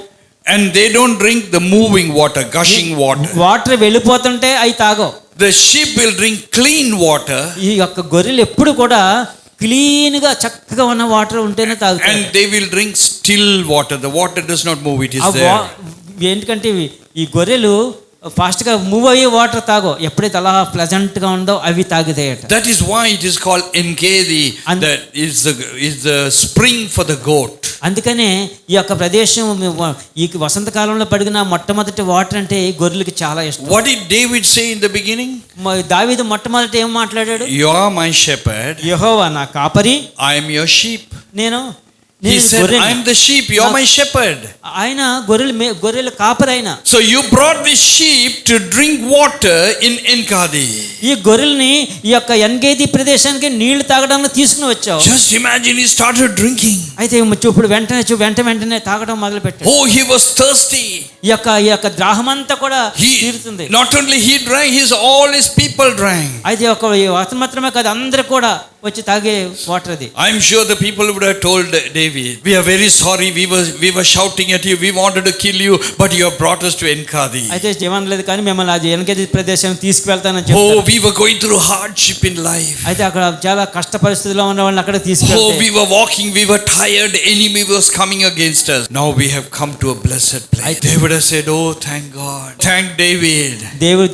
And they don't drink the moving water, gushing water. Water వెళ్ళిపోతుంటే అవి తాగవు. The sheep will drink clean water. ఈ యొక్క గొర్రెలు ఎప్పుడు కూడా క్లీన్ గా చక్కగా ఉన్న వాటర్ ఉంటేనే తాగుతాయి. And they will drink still water. The water does not move, it is there. ఎందుకంటే ఈ గొర్రెలు ఫాస్ట్ గా మూవ్ అయ్యే వాటర్ తాగో, ఎప్పుడైతే అలా ప్లెజెంట్ గా ఉందో అవి తాగుతాయట. That is why it is called Enkedi. That is the spring for the goat. అందుకనే ఈ యొక్క ప్రదేశం ఈ వసంతకాలంలో పడిన మొట్టమొదటి వాటర్ అంటే గొర్రెలకి చాలా ఇష్టం. What did David say in the beginning? దావీదు మొట్టమొదట ఏం మాట్లాడాడు? You are my shepherd. యెహోవా నా కాపరి, I am your sheep. నేను He said, I am the sheep, you are my shepherd. ఆయన గొర్రెల కాపరి ఆయన. So you brought this sheep to drink water in Enkedi. ఈ గొర్రెల్ని ఈ యొక్క ఎన్గేది ప్రదేశానికి నీళ్లు తాగడానికి తీసుకుని వచ్చావు. Just imagine, he started drinking. అయితే ఇప్పుడు వెంటనే తాగడం మొదలు పెట్టాడు. Oh, he was thirsty. ఈ యొక్క దాహమంతా కూడా తీరుతుంది. Not only he drank, all his people drank. అయితే ఒక అతను మాత్రమే కాదు, అందరూ కూడా వచ్చి తాగే వాటర్ అది. I am sure the people would have told David, we are very sorry, we were shouting at you, we wanted to kill you, but you have brought us to Enkedi. అయితే ఏమనలేదు కానీ మిమ్మల్ని అది ఎన్కేది ప్రదేశానికి తీసుకువెళ్తానని చెప్పారు. Oh, we were going through hardship in life. అయితే అక్కడ చాలా కష్ట పరిస్థితుల్లో ఉన్న వాళ్ళని అక్కడ తీసుకెళ్తే, oh, we were walking, we were tired, enemy was coming against us. Now we have come to a blessed place. They would have said, oh, thank God, thank David. దేవుడు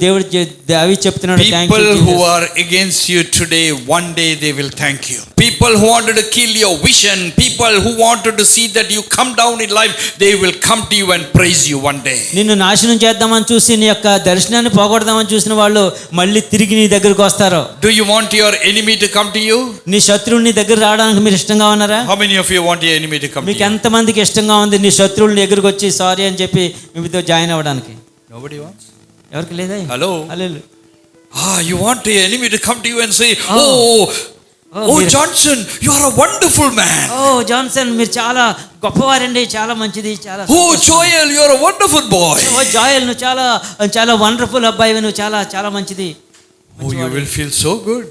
దావీదు చెప్తున్నాడు, people who are against you today, one day they will thank you. People who wanted to kill your vision, people who wanted to see that you come down in life, they will come to you and praise you one day. నిన్ను నాశనం చేద్దామని చూసి నీ యొక్క దర్శనాన్ని పోగొడదామని చూసిన వాళ్ళు మళ్ళీ తిరిగి నీ దగ్గరికి వస్తారు. Do you want your enemy to come to you? నీ శత్రువు నీ దగ్గర రావడానికి మీరు ఇష్టంగా ఉన్నారా? How many of you want your enemy to come to you? మీకు ఎంత మందికి ఇష్టంగా ఉంది నీ శత్రువుల దగ్గరికి వచ్చి సారీ అని చెప్పి మీతో జాయిన్ అవ్వడానికి? Nobody wants. ఎవరికి లేదా? Hello. You want your enemy to come to you and say, oh Johnson, you are a wonderful man. Oh Johnson, మీరు చాలా గొప్పవారండి, చాలా మంచిది, చాలా. Oh Joel, you are a wonderful boy. Oh Joel, నువ్వు చాలా wonderful అబ్బాయి, నువ్వు చాలా మంచిది. Oh, you will feel so good.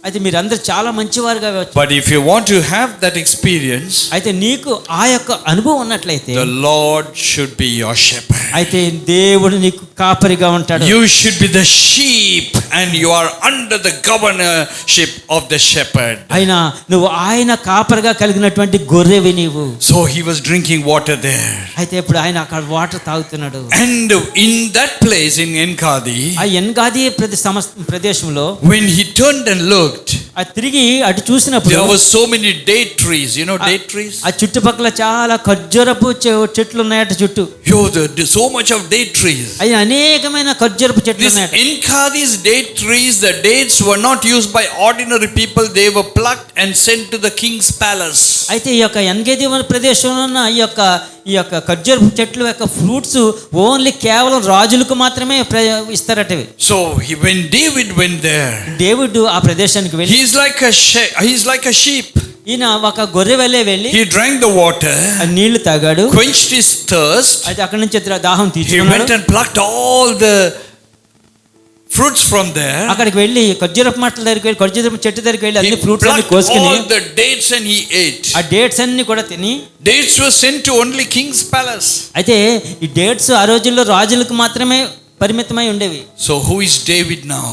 అయితే మీరందరూ చాలా మంచివారుగా వచ్చారు. But if you want to have that experience, అయితే నీకు ఆ యొక్క అనుభవం ఉన్నట్లయితే the Lord should be your shepherd. అయితే దేవుడు నీకు కాపరిగా ఉంటాడు. You should be the sheep and you are under the governorship of the shepherd. నువ్వు ఆయన కాపరిగా కలిగినటువంటి గొర్రెవి నీవు. So he was drinking water there. అయితే ఇప్పుడు ఆయన అక్కడ వాటర్ తాగుతున్నాడు. And in that place in Enkedi, ఆ ఎన్గాది ప్రదేశంలో when he turned and looked, తిరిగి అటు చూసినప్పుడు there were so many date trees. You know date trees? ఆ చుట్టుపక్కల చాలా ఖర్జూరపు చెట్లు ఉన్నాయట చుట్టూ. So much of date trees. అవి అనేకమైన ఖర్జూరపు చెట్లు ఉన్నాయట. Enkadi's date trees, the dates were not used by ordinary people, they were plucked and sent to the king's palace. అయితే ఈ యొక్క ఎన్గేది ప్రదేశంలో ఉన్న ఈ యొక్క ఖర్జూరపు చెట్లు యొక్క ఫ్రూట్స్ ఓన్లీ కేవలం రాజులకు మాత్రమే ఇస్తారటవి. So when David went there, దేవుడు ఆ ప్రదేశానికి వెళ్ళి, he's like a sheep. ఈయన ఒక గొర్రె వెళ్ళి he drank the water, నీళ్లు తాగాడు, quenched his thirst. అయితే అక్కడి నుంచి దాహం he తీర్చుకున్నాడు. went and plucked all the fruits from there. అక్కడికి వెళ్ళి ఖర్జూరపు మట్టల దగ్గరికి వెళ్ళి ఖర్జూరపు చెట్టు దగ్గరికి వెళ్ళి He అన్ని ఫ్రూట్స్ అన్ని plucked కోసుకుని all the dates and he ate. ఆ డేట్స్ అన్ని కూడా తిని, Dates were sent to only king's palace. అయితే ఈ డేట్స్ ఆ రోజుల్లో రాజులకు మాత్రమే పరిమితమై ఉండేవి. So who is David now?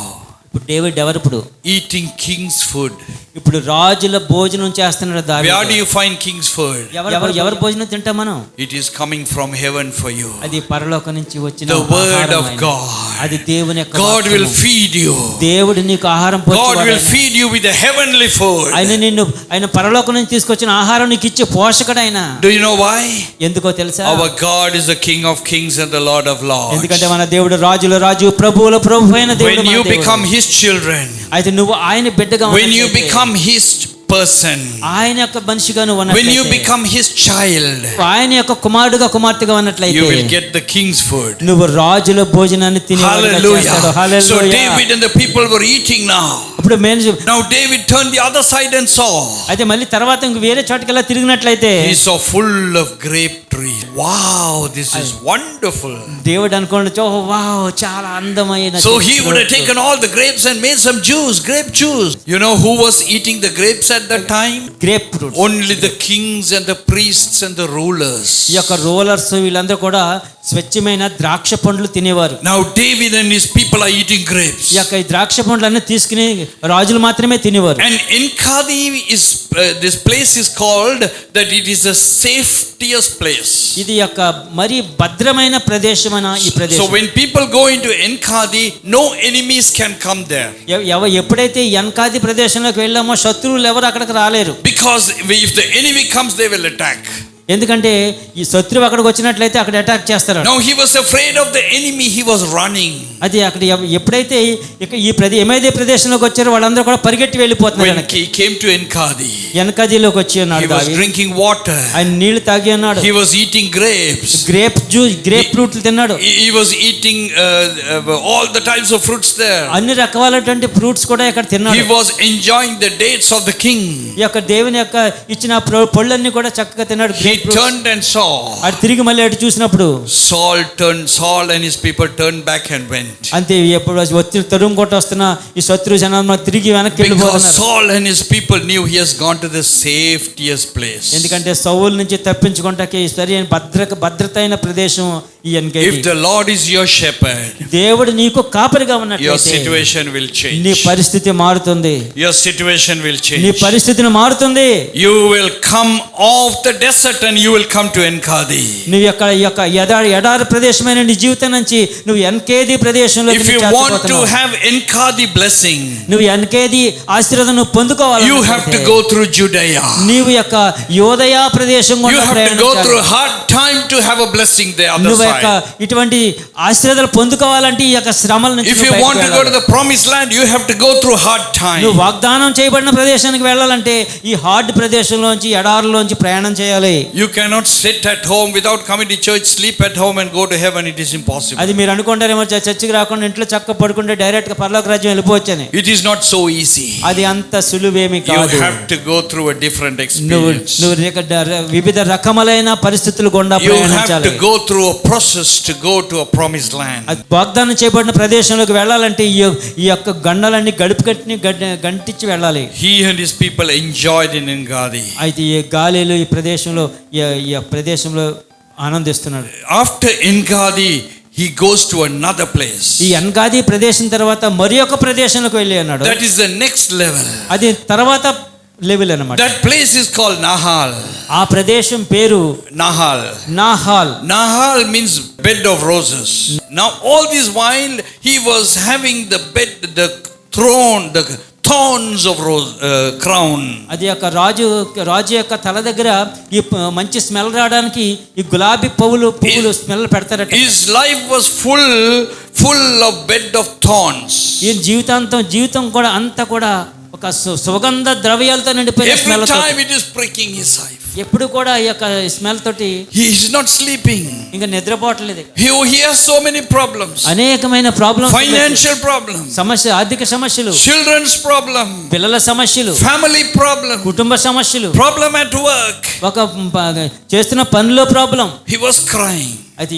ఇప్పుడు డేవిడ్ ఎవరు? ఇప్పుడు Eating king's food. ఇప్పుడు రాజుల భోజనం చేస్తున్నాడు దావీదు. Where do you find king's food? ఎవరు భోజనం తింటాం మనం? It is coming from heaven for you. అది పరలోకం నుంచి వచ్చిన The word ఆహారం of ఆయన. God. అది దేవుని యొక్క God వాక్యము. will feed you. దేవుడు నీకు ఆహారం God will పోషివాడు. feed you with the heavenly food. ఆయన పరలోకం నుంచి తీసుకొచ్చిన ఆహారం నీకు ఇచ్చే పోషకుడు ఆయన. Do you know why? ఎందుకో తెలుసా? Our God is the King of kings and the Lord of lords. ఎందుకంటే మన దేవుడు రాజుల రాజు ప్రభువుల ప్రభు అయిన దేవుడు. When you become his children, అయితే నువ్వు ఆయన బిడ్డగా when you ఉన్నట్లయితే, become his person, ఆయన యొక్క మనిషిగా నువ్వు when you ఉన్నట్లయితే, become his child, ఆయన యొక్క కుమారుడుగా కుమార్తెగా ఉన్నట్లయితే you will get the king's food. నువ్వు రాజుల భోజనాన్ని తినేవాడుగా చేస్తాడు. Hallelujah. So hallelujah. David and the people were eating now. ఇప్పుడు Now David turned the other side and saw. అయితే మళ్ళీ తర్వాత ఇంక వేరే చోటుకెళ్ళా తిరిగినట్లయితే He saw full of grape trees. Wow, this is wonderful. దేవుడు అనుకోండి, ఓహ్ వావ్ చాలా అందమైన. So he would have taken all the grapes and made some juice, grape juice. You know who was eating the grapes at that time? Grape fruit. Only the kings and the priests and the rulers. ఈ యొక్క rulers వీళ్ళందరూ కూడా స్వచ్ఛమైన ద్రాక్ష పండ్లు తినేవారు. Now David and his people are eating grapes. ఈ యొక్క ఈ ద్రాక్ష పండ్లన్నీ తీసుకుని రాజులు మాత్రమే తినేవారు. And Enkadi is this place is called that it is the safest place. ఇది యొక్క మరి భద్రమైన ప్రదేశమైన ఈ So ప్రదేశం. when people go into Enkadi, no enemies can come there. ఎప్పుడైతే ఎన్కాది ప్రదేశంలోకి వెళ్ళామో శత్రువులు ఎవరు అక్కడికి రాలేరు. Because if the enemy comes, they will attack. ఎందుకంటే ఈ శత్రువు అక్కడికి వచ్చినట్లయితే అక్కడ అటాక్ చేస్తారు. Now he was afraid of the enemy, he was running. అది అక్కడ ఎప్పుడైతే ఈ ఏమైతే ప్రదేశంలోకి వచ్చారో వాళ్ళందరూ కూడా పరిగెట్టి వెళ్ళిపోతున్నారు. When he came to Enkadi, ఎన్కాదిలోకి వచ్చి ఉన్నాడు. he was drinking water. ఆయన నీళ్లు తాగి ఉన్నాడు. He was eating grapes. Grape ఫ్రూట్లు తిన్నాడు. He was eating all the types of fruits there. అన్ని రకాలైనటువంటి ఫ్రూట్స్ కూడా ఇక్కడ తిన్నాడు. He was enjoying the dates of the king. ఈ యొక్క దేవుని యొక్క ఇచ్చిన పళ్ళన్నీ కూడా చక్కగా తిన్నాడు. He turned and saw. అటు తిరిగి మళ్ళీ అటు చూసినప్పుడు Saul and his people turned back and went. అంతే, ఎప్పుడు వచ్చి తరుము కొట్టి వస్తున్న ఈ శత్రు జనాలు తిరిగి వెనక్కి Because వెళ్ళిపోతున్నారు. Saul and his people knew he has gone to the safest place. ఎందుకంటే సౌలు నుంచి తప్పించుకుంటాకి సరైన భద్రత అయిన ప్రదేశం ఈ ఎన్కేది. If the Lord is your shepherd, దేవుడు నీకు కాపరిగా your ఉన్నట్లయితే situation will నీ change. పరిస్థితి మారుతుంది. Your situation will నీ change. పరిస్థితిని మారుతుంది. You will come off the desert and you will come to Enkadi. నువ్వు ఈ యొక్క ఎడారి ప్రదేశమైన నీ జీవితం నుంచి నువ్వు ఎన్కేది ప్రదేశంలో If you want to have Enkadi blessing, నువ్వు ఎన్కేది ఆశీర్వాదం నువ్వు పొందుకోవాలి. you have to go through Judea. నీవు యొక్క యోదయ ప్రదేశం You గుండా have to go ప్రయాణించాలి. through hard time to have a blessing there other నువ్వు యొక్క side. ఇటువంటి ఆశీర్వాదాలు పొందుకోవాలంటే ఈ యొక్క శ్రమల నుంచి If you నువ్వు want to బయటకు go to వెళ్ళాలి. the promised land, you have to go through hard నువ్వు time. వాగ్దానం చేయబడిన ప్రదేశానికి వెళ్ళాలంటే ఈ హార్డ్ ప్రదేశంలోంచి ఎడారిలోంచి ప్రయాణం చేయాలి. You cannot sit at home without coming to church, sleep at home and go to heaven. It is impossible. అది మీరు అనుకుంటారేమో చర్చికి రాకుండా ఇంట్లో చక్క పడుకుంటే డైరెక్ట్ గా పరలోక రాజ్యం వెళ్ళిపోవచ్చని. It is not so easy. అది అంత సులువేమి You కాదు. have to go through a different నువ్వు experience. వివిధ రకములైన పరిస్థితులు గుండా You have ప్రయాణించాలి. to go through a process to go to a promised land. అది వాగ్దానం చేయబడిన ప్రదేశంలోకి వెళ్ళాలంటే ఈ యొక్క గండలన్నీ గంటించి వెళ్ళాలి. He and his people enjoyed in Enkadi. అయితే ఈ గాలిలో ఈ ప్రదేశంలో ఆనందిస్తున్నాడు. After Enkadi, he goes to another place. ఈ ఎన్గాది ప్రదేశం తర్వాత మరి ఒక ప్రదేశంలోకి వెళ్ళి అన్నాడు. That is the next level. అది తర్వాత లెవెల్ అన్నమాట. That place is called Nahal. ఆ ప్రదేశం పేరు Nahal. నాహాల్. Nahal means bed of roses. Now all this while he was having the throne, the thorns of crown. అది యొక్క రాజు యొక్క తల దగ్గర ఈ మంచి స్మెల్ రావడానికి ఈ గులాబీ పువ్వులు smell పెడతారట. His life was full of bed of thorns. ఈ జీవితం కూడా అంతా కూడా ఒక సుగంధ ద్రవ్యాలతో నిండిపోయిన smell. Every time it is pricking his life. ఎప్పుడు కూడా ఈ యొక్క స్మెల్ తోటి He is not sleeping. ఇంకా నిద్రపోవట్లేదు. He has so many problems. అనేకమైన ప్రాబ్లమ్స్, Financial problems, ఆర్థిక సమస్యలు, children's problem, పిల్లల సమస్యలు, family problem, కుటుంబ సమస్యలు, problem at work. ఒక చేస్తున్న పనిలో ప్రాబ్లం. He was crying. అయితే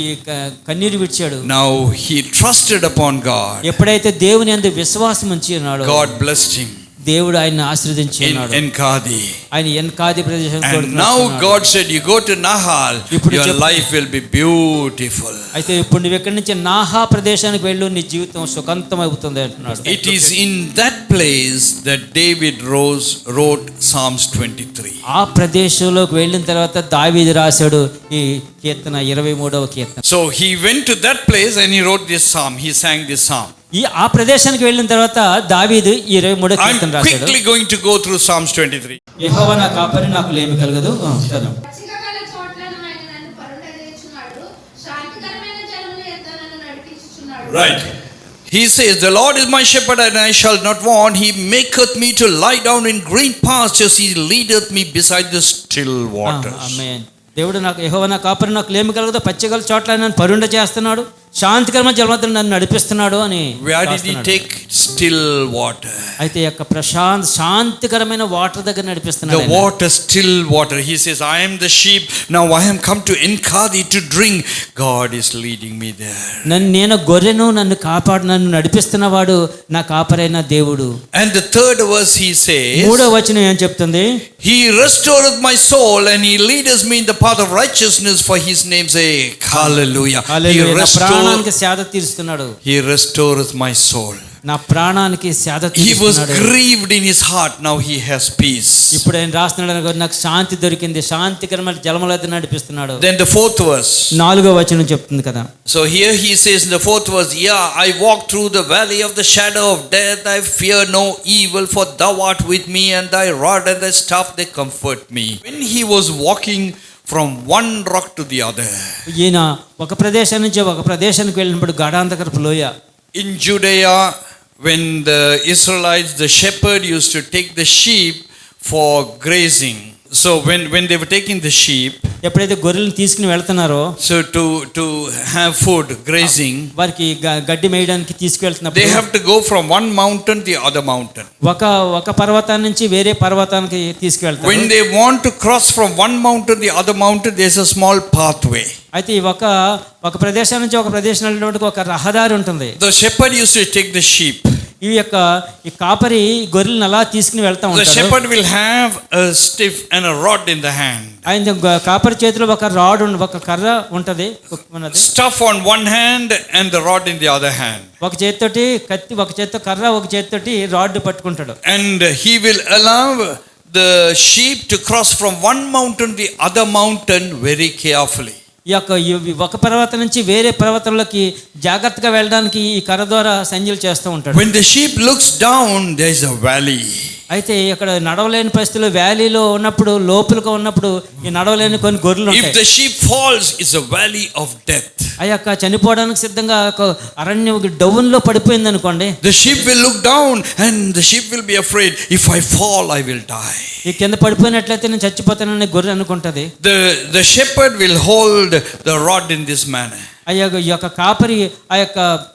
కన్నీరు విడిచాడు. Now he trusted upon God. ఎప్పుడైతే దేవుని యందు విశ్వాసం ఉంచి ఉన్నాడో God blessed him దేవుడు ఆయన ఆశీర్వదించి ఉన్నాడు. in Enkadi. ఆయన ఎన్కాది ప్రదేశం And now God said, you go to Nahal, your life will be beautiful. అయితే ఇప్పుడు నువ్వు ఇక్కడి నుంచి నాహా ప్రదేశానికి వెళ్ళు, నీ జీవితం సుఖంతం అవుతుంది అంటున్నాడు. It is in that place that David wrote Psalms 23. ఆ ప్రదేశంలోకి వెళ్ళిన తర్వాత దావీదు రాశాడు ఈ కీర్తన 23వ కీర్తన. So he went to that place and he wrote this psalm. He sang this psalm. ఆ ప్రదేశానికి వెళ్ళిన తర్వాత దావీదు 23వ కీర్తన I'm రాశాడు. quickly going to go through Psalms 23. యెహోవా నా కాపరి నాకు లేమి కలగదు. చదువు. పచ్చికగల చోట్లను ఆయన నన్ను పరుండజేయుచున్నాడు. శాంతికరమైన జలముల యొద్ద నన్ను నడిపించుచున్నాడు. Right. He says, the Lord is my shepherd and I shall not want. He maketh me to lie down in green pastures. He leadeth me beside the still waters. ఆమేన్. దేవుడు నాకు యెహోవా నా కాపరి నాకు లేమి కలగదు, పచ్చికల చోట్ల నన్ను పరుండ చేస్తున్నాడు, శాంతికరమైన జలములతో నన్ను నడిపిస్తున్నాడు అని. Where did he take still water? అయితే యొక్క శాంతికరమైన వాటర్ దగ్గర నడిపిస్తున్నాడు. The water, still water. He says, I am the sheep. Now I am come to Enkadi to drink. God is leading me there. నేను గొర్రెను, నన్ను కాపాడు, నన్ను నడిపిస్తున్నవాడు నా కాపరైన దేవుడు. And the third verse he says, 3వ వచనం ఏం చెప్తుంది? He restoreth my soul and he leadeth me in the path of righteousness for his name's sake. Hallelujah. హల్లెలూయా. నా ప్రాణానికి సేద తీరుస్తున్నాడు. He restoreth my soul. నా ప్రాణానికి సేద He was తీరుస్తున్నాడు. grieved in his heart. Now he has peace. ఇప్పుడు ఆయన రాస్తున్నాడు, నాకు శాంతి దొరికింది, శాంతికరమైన జలములతో నడిపిస్తున్నాడు. Then the fourth verse. 4వ వచనం చెప్తుంది కదా. So here he says in the fourth verse, yeah, I walk through the valley of the shadow of death. I fear no evil, for thou art with me, and thy rod and thy staff, they comfort me. When he was walking from one rock to the other. ఈయన ఒక ప్రదేశం నుంచి ఒక ప్రదేశానికి వెళ్ళినప్పుడు గాఢాంధకరపు లోయ. In Judea, when the Israelites, the shepherd used to take the sheep for grazing. So when they were taking the sheep, ఎప్పుడైతే గొర్రెలను తీసుకుని వెళ్తున్నారో, so to have food, grazing, వారికి గడ్డి మేయడానికి తీసుకువెళ్తున్నప్పుడు they have to go from one mountain to the other mountain. ఒక పర్వతాన్ని నుంచి వేరే పర్వతానికి తీసుకువెళ్తారు. When they want to cross from one mountain to the other mountain, there's a small pathway. అయితే ఒక ప్రదేశం నుంచి ఒక ప్రదేశం వెళ్ళడానికి ఒక రహదారి ఉంటుంది. The shepherd used to take the sheep. ఈ కాపరి గొర్రెలను అలా తీసుకుని వెళ్తా The ఉంటాడు. shepherd will have a stick and a rod in the hand. ఆయన కాపరి చేతిలో ఒక రాడ్ ఒక కర్ర ఉంటది, Staff on one hand and the rod in the other hand. ఒక చేతితోటి కత్తి, ఒక చేతితో కర్ర, ఒక చేతితోటి రాడ్ పట్టుకుంటాడు. And he will allow the sheep to cross from one mountain to the other mountain very carefully. ఒక పర్వతం నుంచి వేరే పర్వతంలోకి జాగ్రత్తగా వెళ్ళడానికి ఈ కర్ర ద్వారా సంజ్ఞలు చేస్తూ ఉంటాడు. When the sheep looks down, there is a valley. అయితే ఇక్కడ నడవలేని పరిస్థితుల్లో వ్యాలీలో ఉన్నప్పుడు, లోపలిగా ఉన్నప్పుడు ఈ నడవలేని కొన్ని గొర్రెలు ఉంటాయి. If the sheep falls, it's a valley of death. చనిపోవడానికి సిద్ధంగా ఒక అరణ్యం డౌన్లో పడిపోయింది అనుకోండి, The sheep will look down and the sheep will be afraid. If I fall, I will die. ఈ కింద పడిపోయినట్లయితే నేను చచ్చిపోతానని గొర్రె అనుకుంటది. The shepherd will hold the rod in this manner. ఈ యొక్క కాపరి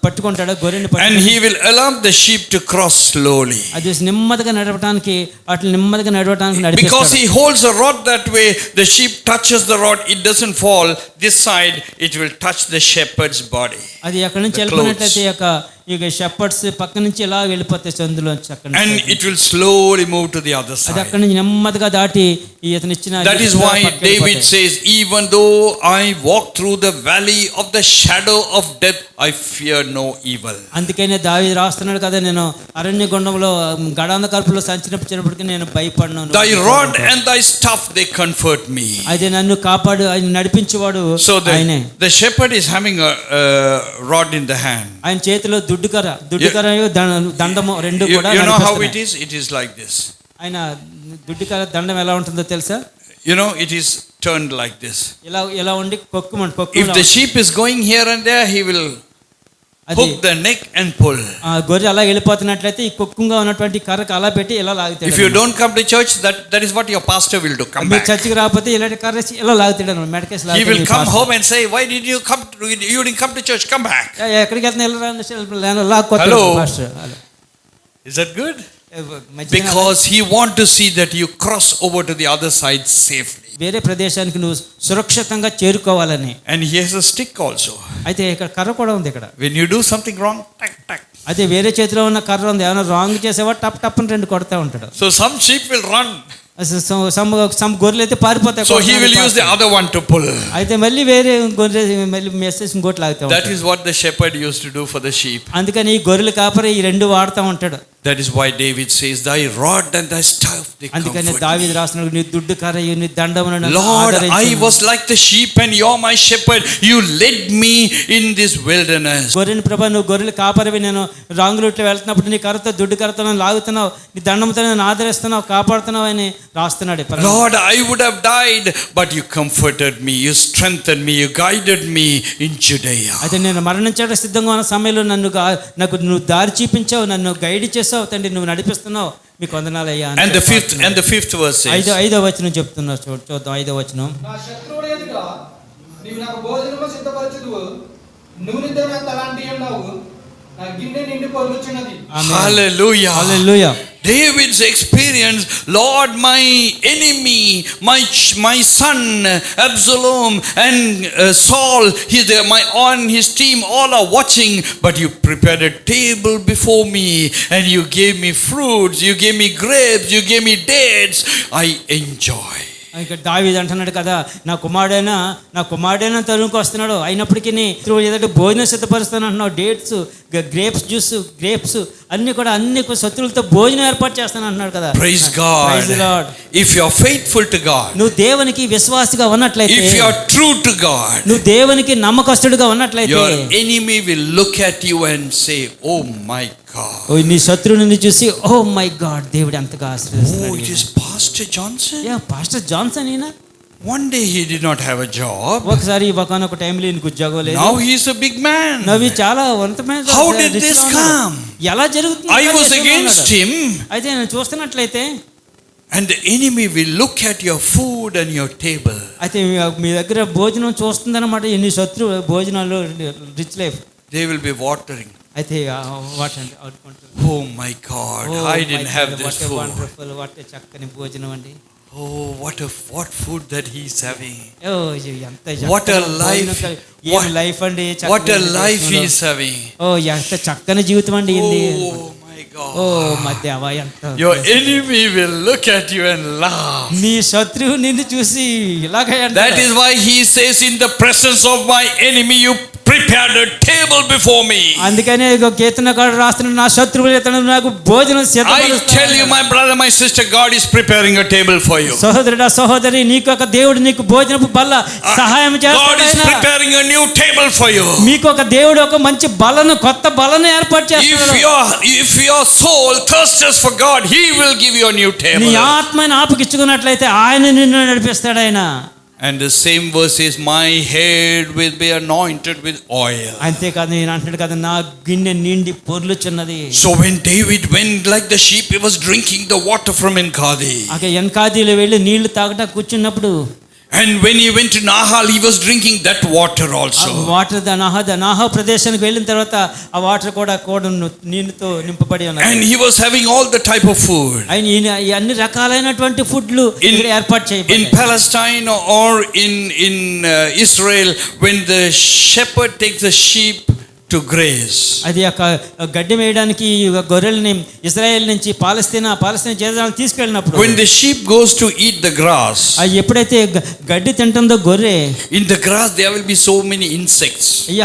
పట్టుకుంటాడు గొర్రెని, And he will allow the sheep to cross slowly. అది నెమ్మదిగా నడవడానికి, అట్లా నెమ్మదిగా నడవడానికి Because నడిపిస్తాడు. he holds the rod that way, the sheep touches the rod, it doesn't fall this side, it will touch the shepherd's body. అది అక్కడి నుంచి వెళ్ళిపోయినట్లయితే ఇక షెపర్డ్స్ పక్క నుంచి ఇలా వెళ్ళిపోతాయి సందులోంచి అక్కడ. And it will slowly move to the other అది side. అక్కడి నుంచి నెమ్మదిగా దాటి ఇతను ఇచ్చిన. That is why David says, even though I walk through the valley of the shadow of death, I fear no evil. అందుకనే దావీదు రాస్తున్నాడు కదా, నేను అరణ్య గుండంలో గడాంధకరపులో సంచినప్పటికీ నేను భయపడను. Thy rod and thy staff, they comfort me. అయితే నన్ను కాపాడు, ఆయన నడిపించేవాడు So ఆయనే. the shepherd is having a rod in the hand. ఆయన చేతిలో దుడ్డుకర దండము రెండు కూడా. You know how it is? It is like this. ఆయన దుడ్డుకర దండం ఎలా ఉంటుందో తెలుసా? You know, it is turned like this. ఇలా ఉండి కొక్కు. If the sheep is going here and there, he will hook the neck and pull. గొర్రె అలా వెళ్ళిపోతున్నట్లయితే ఈ కొక్కుగా ఉన్నటువంటి కర్రకు అలా పెట్టి ఇలా లాగుతాడు. If you don't come to church, that is what your pastor will do. Come back. చర్చికి రాకపోతే ఇలాంటి కర్ర ఇలా లాగుతాడు, మెడకేసి He will come home and say, why did you come? You didn't come to church. Come back. ఎక్కడికి వెళ్తున్నా Hello. Is that good? మధ్యన because he want to see that you cross over to the other side safely. వేరే ప్రదేశానికి నువ్వు సురక్షితంగా చేరుకోవాలని. And he has a stick also. అయితే ఇక్కడ కర్ర కూడా ఉంది ఇక్కడ. When you do something wrong, tack, tack. అయితే వేరే చేతిలో ఉన్న కర్ర ఉంది, ఏమైనా రాంగ్ చేసేవా టప్ టప్ అని 2 కొడతా ఉంటాడు. So some sheep will run. Some గొర్రెలు అయితే పారిపోతాయి. So he will use the other one to pull. అయితే మళ్ళీ వేరే గొర్రె మళ్ళీ మెసేజ్ ఇంకోటి లాగుతా ఉంటాడు. That is what the shepherd used to do for the sheep. అందుకని ఈ గొర్రెలు కాపరి ఈ 2 వాడుతూ ఉంటాడు. That is why David says, thy rod and thy staff they అందుకని comfort me. దావీదు రాస్తున్నాడు, నీ దుడ్డు కర్రయు నీ దండమును నన్ను Lord, I ఆదరించును. was like the sheep and you're my shepherd. You led me in this wilderness. గొర్రెని ప్రభా, నువ్వు గొర్రెలు కాపరివి, నేను రాంగ్ రూట్లో వెళ్తున్నప్పుడు నీ కర్రతో దుడ్డు కర్రతో నన్ను లాగుతున్నావు, నీ దండంతో నన్ను ఆదరిస్తున్నావు, కాపాడుతున్నావు అని రాస్తున్నాడు. Lord, I would have died, but you comforted me, you strengthened me, you guided me in Judea. అయితే నేను మరణించడానికి సిద్ధంగా ఉన్న సమయంలో నాకు నువ్వు దారి చూపించావు, నన్ను గైడ్ చేసావు తండ్రి, నువ్వు నడిపిస్తున్నావు, మీకు వందనాలయ్యా. And the fifth verse says, ఐదో వచనం చెప్తున్నా, చూద్దాం 5వ వచనం. నా శత్రువుల ఎదుట నీవు నాకు భోజనము సిద్ధపరచుదువు, నూనెతో నా తలాంటి ఉన్నావు, నా గిన్నె నిండి పొర్లుచున్నది. Hallelujah. Hallelujah. David's experience, Lord, my enemy, my son Absalom and Saul, his team all are watching, but you prepared a table before me and you gave me fruits, you gave me grapes, you gave me dates. I enjoy. ఇక్కడ దావీదు అంటున్నాడు కదా, నా కుమారుడైనా తరుణకు వస్తున్నాడు, అయినప్పటికీ ఏదంటే భోజనం సిద్ధపరుస్తాను అంటున్నావు, డేట్స్, గ్రేప్స్ అన్ని శత్రువులతో భోజనం ఏర్పాటు చేస్తాను అంటున్నాడు కదా. Praise God. Praise the Lord. If you are faithful to God, నువ్వు దేవునికి విశ్వాసిగా ఉన్నట్లయితే, if you are true to God, నువ్వు దేవునికి నమ్మకస్తుడిగా ఉన్నట్లయితే, your enemy will look at you and say, oh my God. నీ శత్రువుని చూసి, ఓ మై గాడ్, దేవుడు ఎంతగా Oh, ఆశీర్వదిస్తున్నాడు. it is Pastor Johnson. Pastor Johnson ఈయన. One day he did not have a job. ఒకసారి ఒకనొక టైంలో ఈయనకు ఉద్యోగం లేదు. Now he is a big man. నవి చాలా ఉన్నతమైన. How did this come? ఎలా జరుగుతుంది? I was against him. అయితే నేను చూస్తున్నట్లయితే, And the enemy will look at your food and your table. అయితే మీ దగ్గర భోజనం చూస్తుందన్నమాట. ఎన్ని శత్రువు భోజనాలు, rich life, They will be watering. అయితే Oh my God, I didn't have this food. Wonderful, what చక్కని భోజనం అండి. Oh, what food that he is having. ఎంత What a life. ఏం లైఫ్ అండి. What a life he is having. ఎంత చక్కని జీవితం అండి ఇది. Oh my God. మధ్యవా ఎంత. Your enemy will look at you and laugh. నీ శత్రువు నిన్ను చూసి ఇలాగే అంటాడు. That is why he says, in the presence of my enemy you prepared a table before me. అందుకనే కీర్తనకారుడు రాస్తున్నాడు, నా శత్రువుల ఎదుట నాకు భోజనం సిద్ధపరుస్తాడు. I tell you, my brother, my sister, God is preparing a table for you. సహోదరుడా, సహోదరి, నీకు ఒక దేవుడు నీకు భోజనపు బల్ల సహాయం చేస్తాడు. God is preparing a new table for you. మీకు ఒక దేవుడు ఒక మంచి బలను, కొత్త బలను ఏర్పాటు చేస్తాడు. If your soul thirsts for God, he will give you a new table. నీ ఆత్మని ఆపుకిచ్చుకున్నట్లయితే ఆయన నిన్ను నడిపిస్తాడు ఆయన. And the same verse is, my head will be anointed with oil. అంతేకాదు, నేను అంటున్నాడు కదా, నా గిన్నె నిండి పొర్లుచున్నది. So when David went like the sheep, he was drinking the water from Enkadi. ఎన్కాదీలో వెళ్ళి నీళ్లు తాగట కూర్చున్నప్పుడు, And when he went to Nahal, he was drinking that water also. Water నాహా ప్రదేశానికి వెళ్ళిన తర్వాత ఆ వాటర్ కూడా నీళ్ళతో నింపబడి ఉన్నది. And he was having all the type of food. ఆయన అన్ని రకాలైనటువంటి ఫుడ్లు ఇక్కడ ఏర్పాటు చేయబడ్డాయి. In Palestine or in Israel, when the shepherd takes the sheep to graze, అది గడ్డి వేయడానికి గొర్రెల్ని ఇజ్రాయెల్ నుంచి పాలస్తీనా దేశాలకు తీసుకెళ్ళినప్పుడు, when the sheep goes to eat the grass, ఎప్పుడైతే గడ్డి తింటుందో గొర్రె, in the grass there will be so many insects. ఈ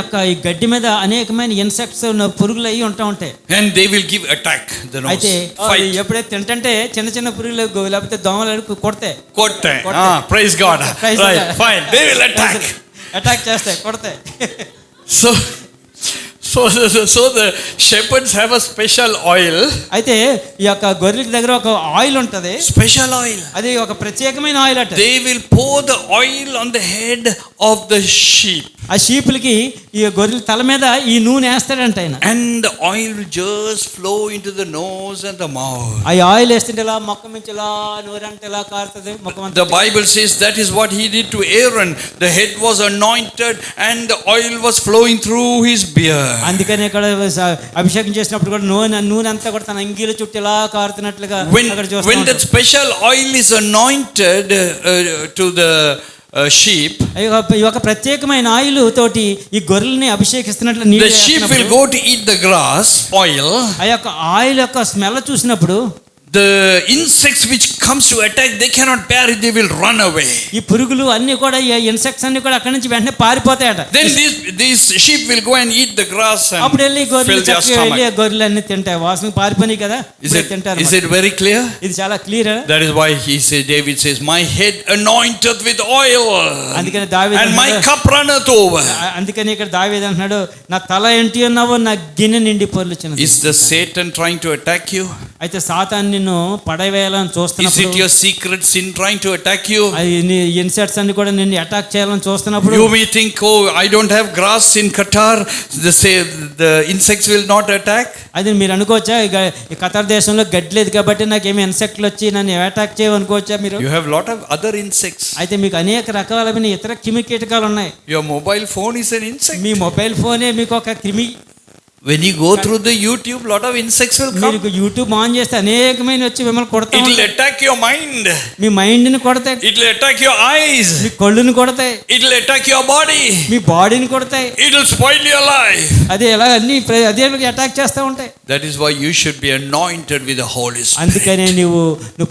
గడ్డి మీద అనేకమైన ఇన్సెక్ట్స్ పురుగులు అయ్యి ఉంటాయి. And they will give attack the nose. అయితే Fight. ఎప్పుడైతే తింటే చిన్న పురుగులు లేకపోతే దోమలు కొడతాయి. Praise God. Right. Fine. They will attack చేస్తాయి, కొడతాయి. So the shepherds have a special oil. అయితే ఈ గొర్రెల దగ్గర ఒక ఆయిల్ ఉంటది, Special oil. అది ఒక ప్రత్యేకమైన ఆయిల్ అట. They will pour the oil on the head of the sheep. ఆ షీపులకి ఈ గొర్రెల తల మీద ఈ నూనె వేస్తాడంట ఆయన. And the oil will just flow into the nose and the mouth. ఆ ఆయిల్ వేస్తుంటే ఇలా మొక్క నుంచి ఇలా నూరంటే ఇలా కారుతుంది మొక్క. The Bible says that is what he did to Aaron. The head was anointed and the oil was flowing through his beard. అందుకని ఇక్కడ అభిషేకం చేసినప్పుడు కూడా నూనె అంతా కూడా తన అంగీల చుట్టూ ఇలా కారుతున్నట్లుగా అక్కడ చూస్తాం. When that special oil is anointed to the sheep, ఈ యొక్క ప్రత్యేకమైన ఆయిల్ తోటి ఈ గొర్రెల్ని అభిషేకిస్తున్నట్లు the sheep will go to eat the grass oil. ఆ యొక్క ఆయిల్ యొక్క స్మెల్ చూసినప్పుడు the insects which comes to attack, they cannot bear it, they will run away. ఈ పురుగులు అన్ని కూడా ఈ ఇన్సెక్ట్స్ అన్ని కూడా అక్కడి నుంచి వెంటనే పారిపోతాయట. Then these sheep will go and eat the grass and అప్పుడు వెళ్ళి గొర్రెలు fill their stomach. గొర్రెలు అన్ని తింటాయి, వాసన పారిపోయి కదా తింటారు. Is it very clear? ఇది చాలా clear. That is why David says, my head anointed with oil అందుకని దావీదు and my cup runneth over. అందుకని ఇక్కడ దావీదు అంటున్నాడు, నా తల ఏంటి అన్నావో నా గిన్నె నిండి పొర్లుచున్నది. Is the Satan trying to attack you? అయితే సాతాను నిన్ను పడవేయాలని చూస్తున్నప్పుడు, is it your secret sin trying to attack you? నీ ఇన్సెక్ట్స్ అన్ని కూడా నిన్ను అటాక్ చేయాలని చూస్తున్నప్పుడు, you may think, oh, I don't have grass in Qatar, the insects will not attack. అది మీరు అనుకోవచ్చా, ఈ ఖతార్ దేశంలో గడ్డి లేదు కాబట్టి నాకేమి ఇన్సెక్ట్లు వచ్చి నన్ను అటాక్ చేయవనుకోవచ్చా మీరు? You have lot of other insects. అయితే మీకు అనేక రకాలైన ఇతర క్రిమి కీటకాలు ఉన్నాయి. your mobile phone is an insect. Me mobile ఫోనే మీకు ఒక క్రిమి. when you go through the YouTube, lot of insects will come. మీరు యూట్యూబ్ ఆన్ చేస్తే అనేకమైన వచ్చి మిమ్మల్ని కొడతాయి. it will attack your mind. Me mind ని కొడతాయి. it will attack your eyes. Me కళ్ళుని కొడతాయి. it will attack your body. మీ బాడీని కొడతాయి. it will spoil your life. అదే ఎలా అన్ని అదే అటాక్ చేస్తూ ఉంటాయి. that is why you should be anointed with the Holy Spirit. అందుకనే నువ్వు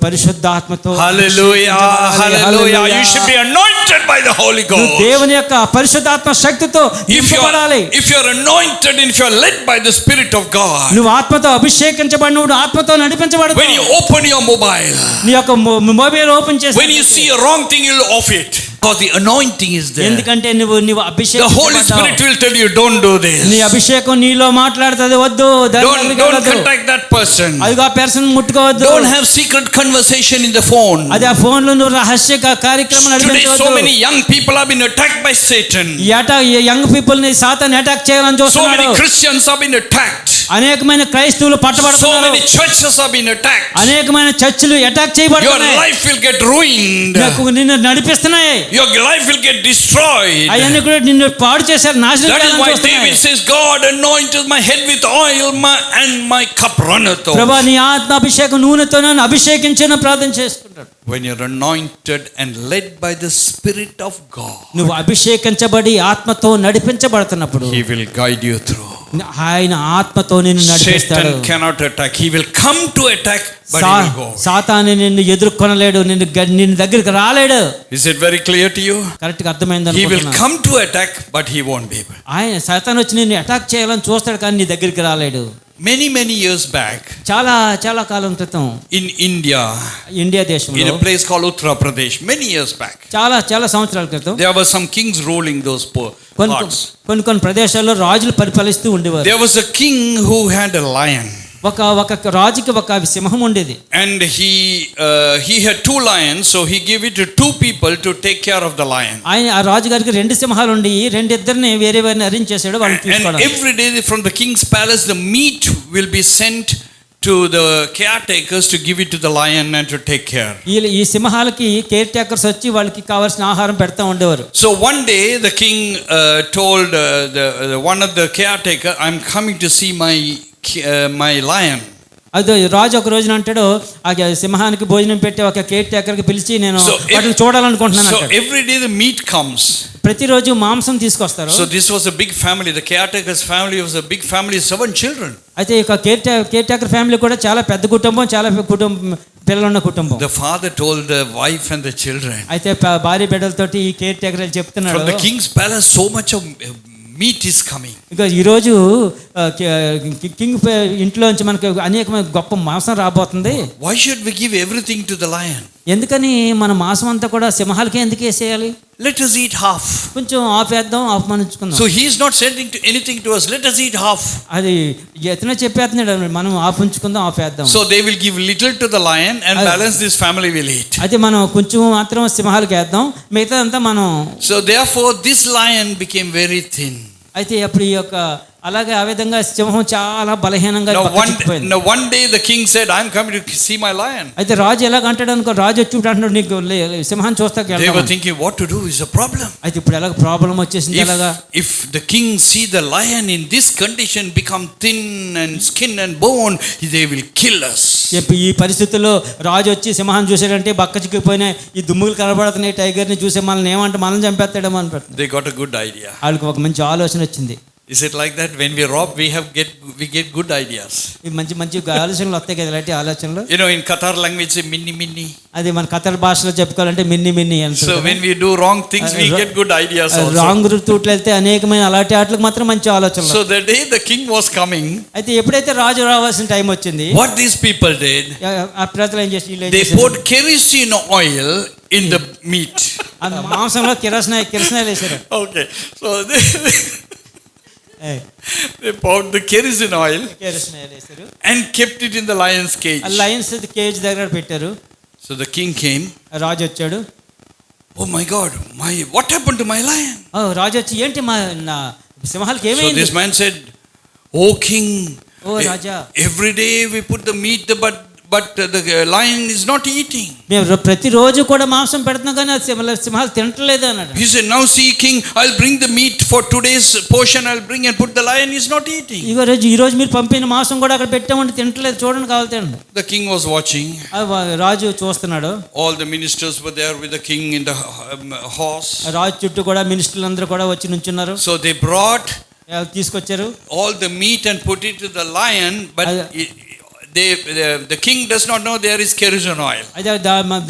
పరిశుద్ధాత్మతో, hallelujah, hallelujah, you should be anointed by the Holy Ghost. దేవుని యొక్క పరిశుద్ధాత్మ శక్తితో నింపబడాలి. if you are anointed and if you are led by the Spirit of God, నువ్వు ఆత్మతో అభిషేకించబడి నువ్వు ఆత్మతో నడిపించబడతావు. when you open your mobile, నీ యొక్క మొబైల్ ఓపెన్ చేసి when you see a wrong thing, you will off it, because the anointing is there. ఎందుకంటే నువ్వు అభిషేకం, the Holy Spirit will tell you, don't do this. నీ అభిషేకం నీలో మాట్లాడుతుంది, వద్దు, don't contact that person. అది ఆ person ముట్టుకోవద్దు. don't have secret conversation in the phone. అది ఆ ఫోన్ లో నువ్వు రహస్య కార్యక్రమం నడిపించవద్దు. Today so many young people have been attacked by Satan. Young people ని సాతాను అటాక్ చేయాలని చూస్తున్నాడు. so many Christians have been attacked. అనేకమైన క్రైస్తవులు పట్టబడుతున్నారు. so many churches have been attacked. అనేకమైన చర్చిలు అటాక్ చేయబడుతున్నాయి. your life will get ruined. నిన్ను నడిపిస్తున్నాయి. your life will get destroyed. అయన్ని కూడా నిన్ను పాడు చేశారు, నాశనం చేయాలని చూస్తున్నాయి. that is why David says, God anointed my head with oil and my cup runneth over. ప్రభువా నీ ఆత్మ అభిషేకం నూనెతో నన్ను అభిషేకించని ప్రార్థన చేసుకుంటాడు. when you are anointed and led by the Spirit of God, నువ్వు అభిషేకించబడి ఆత్మతో నడిపించబడుతున్నప్పుడు he will guide you through. ఆయన ఆత్మతో నిన్ను నడిపిస్తాడు. Satan cannot attack. He will come to attack, but he will go. సాతాను నిన్ను ఎదుర్కొనలేడు, నిన్ను దగ్గరికి రాలేడు. is it very clear to you? Correct గా అర్థమైంది he will అనుకుంటున్నా. come to attack, but he won't be able. ఆయన సాతాను వచ్చి నిన్ను అటాక్ చేయాలని చూస్తాడు కానీ నీ దగ్గరికి రాలేడు. many years back, చాలా కాలం క్రితం in India, ఇండియా in దేశంలో a place called Uttar Pradesh, many years back, చాలా సంవత్సరాల క్రితం there were some kings ruling those parts. కొన్ని ప్రదేశాల్లో రాజులు పరిపాలిస్తూ ఉండేవారు. there was a king who had a lion. ఒక రాజుకి ఒక సింహం ఉండేది. and he had two lions, so he gave it to two people to take care of the lion. ఆయన ఆ రాజు గారికి రెండు సింహాలు ఉండి రెండిద్దరిని వేరే అరేంజ్ చేశాడు వాళ్ళని and తీసుకోవడానికి. every day from the king's palace the meat will be sent to the caretakers to give it to the lion and to take care. ఈ సింహాలకి కేర్ టేకర్స్ వచ్చి వాళ్ళకి కావాల్సిన ఆహారం పెడతా ఉండేవారు. so one day the king told the one of the caretaker, I'm coming to see my lion. అదే రాజు ఒక రోజున అంటాడు, ఆ సింహానికి భోజనం పెట్టే ఒక కేర్ టేకర్కి పిలిచి నేను వాటిని చూడాలనుకుంటున్నాను. so every day the meat comes. ప్రతిరోజు మాంసం తీసుకొస్తారు. so this was a big family. The caretaker's family was a big family, 7 children. అయితే ఈ కేర్ టేకర్ ఫ్యామిలీ కూడా చాలా పెద్ద కుటుంబం, చాలా పిల్లలున్న కుటుంబం. the father told the wife and the children, అయితే భార్య బిడ్డలతోటి ఈ కేర్ టేకర్ చెప్తున్నాడు, from the king's palace so much of meat is coming. ఇక ఈరోజు కింగ్ ఇంట్లోంచి మనకు అనేకమైన గొప్ప మాంసం రాబోతుంది. Why should we give everything to the lion? ఎందుకని మన మాంసం అంతా కూడా సింహాలకే ఎందుకు వేసేయాలి? Let us eat half. కొంచెం ఆపేద్దాం, ఆపమనుకుందాం. So he is not sending to anything to us. Let us eat half. అది ఎతనే చెప్పేస్తున్నాడు, మనం ఆపుంచుకుందాం, ఆపేద్దాం. So they will give little to the lion and balance this family will eat. అయితే మనం కొంచెం మాత్రం సింహాలకి వేద్దాం, మిగతా అంతా మనం. So therefore this lion became very thin. అయితే అప్పుడు ఈ యొక్క అలాగే ఆ విధంగా సింహం చాలా బలహీనంగా చిక్కిపోయింది. Now one day the king said, I am coming to see my lion. అయితే రాజు ఎలాగ అంటాడు అనుకో, రాజు వచ్చి అంటున్నాడు, నీకు సింహాన్ని చూస్తాకి They were thinking what to do is a problem. అయితే ఇప్పుడు ఎలాగ ప్రాబ్లం వచ్చేసింది. ఎలాగా if the king see the lion in this condition become thin and skin and bone, they will kill us. ఈ పరిస్థితుల్లో రాజు వచ్చి సింహాన్ని చూసాడంటే బక్క చిక్కిపోయిన ఈ దుమ్ములు కనబడుతున్నాయి, టైగర్ని చూసే మనల్ని ఏమంటే మనం చంపేస్తాడేమో అని పెడుతుంది. They got a good idea. వాళ్ళకి ఒక మంచి ఆలోచన వచ్చింది. Is it like that? When we rob, we get good ideas. ఈ మంచి మంచి ఆలోచనలు వస్తాయి కదా, ఇలాంటి ఆలోచనలు. You know, in Qatar language say minni minni. అది మన ఖతర్ భాషలో చెప్పుకోవాలంటే మిన్ని మిన్ని అంటారు. So when we do wrong things, we get good ideas also. Wrong రూట్లో వెళ్తే అనేకమైన అలాంటి ఆటలకు మాత్రం మంచి ఆలోచనలు. So the day the king was coming, అయితే ఎప్పుడైతే రాజు రావాల్సిన టైం వచ్చింది, what these people did, ఆ ప్రజలు ఏం చేసి they poured kerosene oil in the meat. ఆ మాంసంలో కిరసనాయిలు వేసారు. Okay, so they poured the kerosene oil కిరసనాయిలు వేసారు and kept it in the lion's cage. Lion's cage దగ్గర పెట్టారు. So the king came. రాజు వచ్చాడు. Oh my God, what happened to my lion? రాజు వచ్చి ఏంటి నా సింహాలకి So ఏమైంది? this man said, Oh king, Raja, every day we put the meat, but the lion is not eating. మేము ప్రతిరోజు కూడా మాంసం పెడుతున్నాం కానీ సింహాలు తినట్లేదు అన్నాడు. He said, now see king, I'll bring the meat for today's portion, I'll bring and put, the lion is not eating. ఈ రోజు మీరు పంపిన మాంసం కూడా అక్కడ పెట్టామంటే తినట్లేదు, చూడండి కావాలి తినండి. The king was watching. రాజు చూస్తున్నాడు. All the ministers were there with the king in the horse. రాజు చుట్టూ కూడా మినిస్టర్లు అందరూ కూడా వచ్చి నుంచున్నారు. So they brought తీసుకొచ్చారు all the meat and put it to the lion, but the king does not know there is kerosene oil. అయితే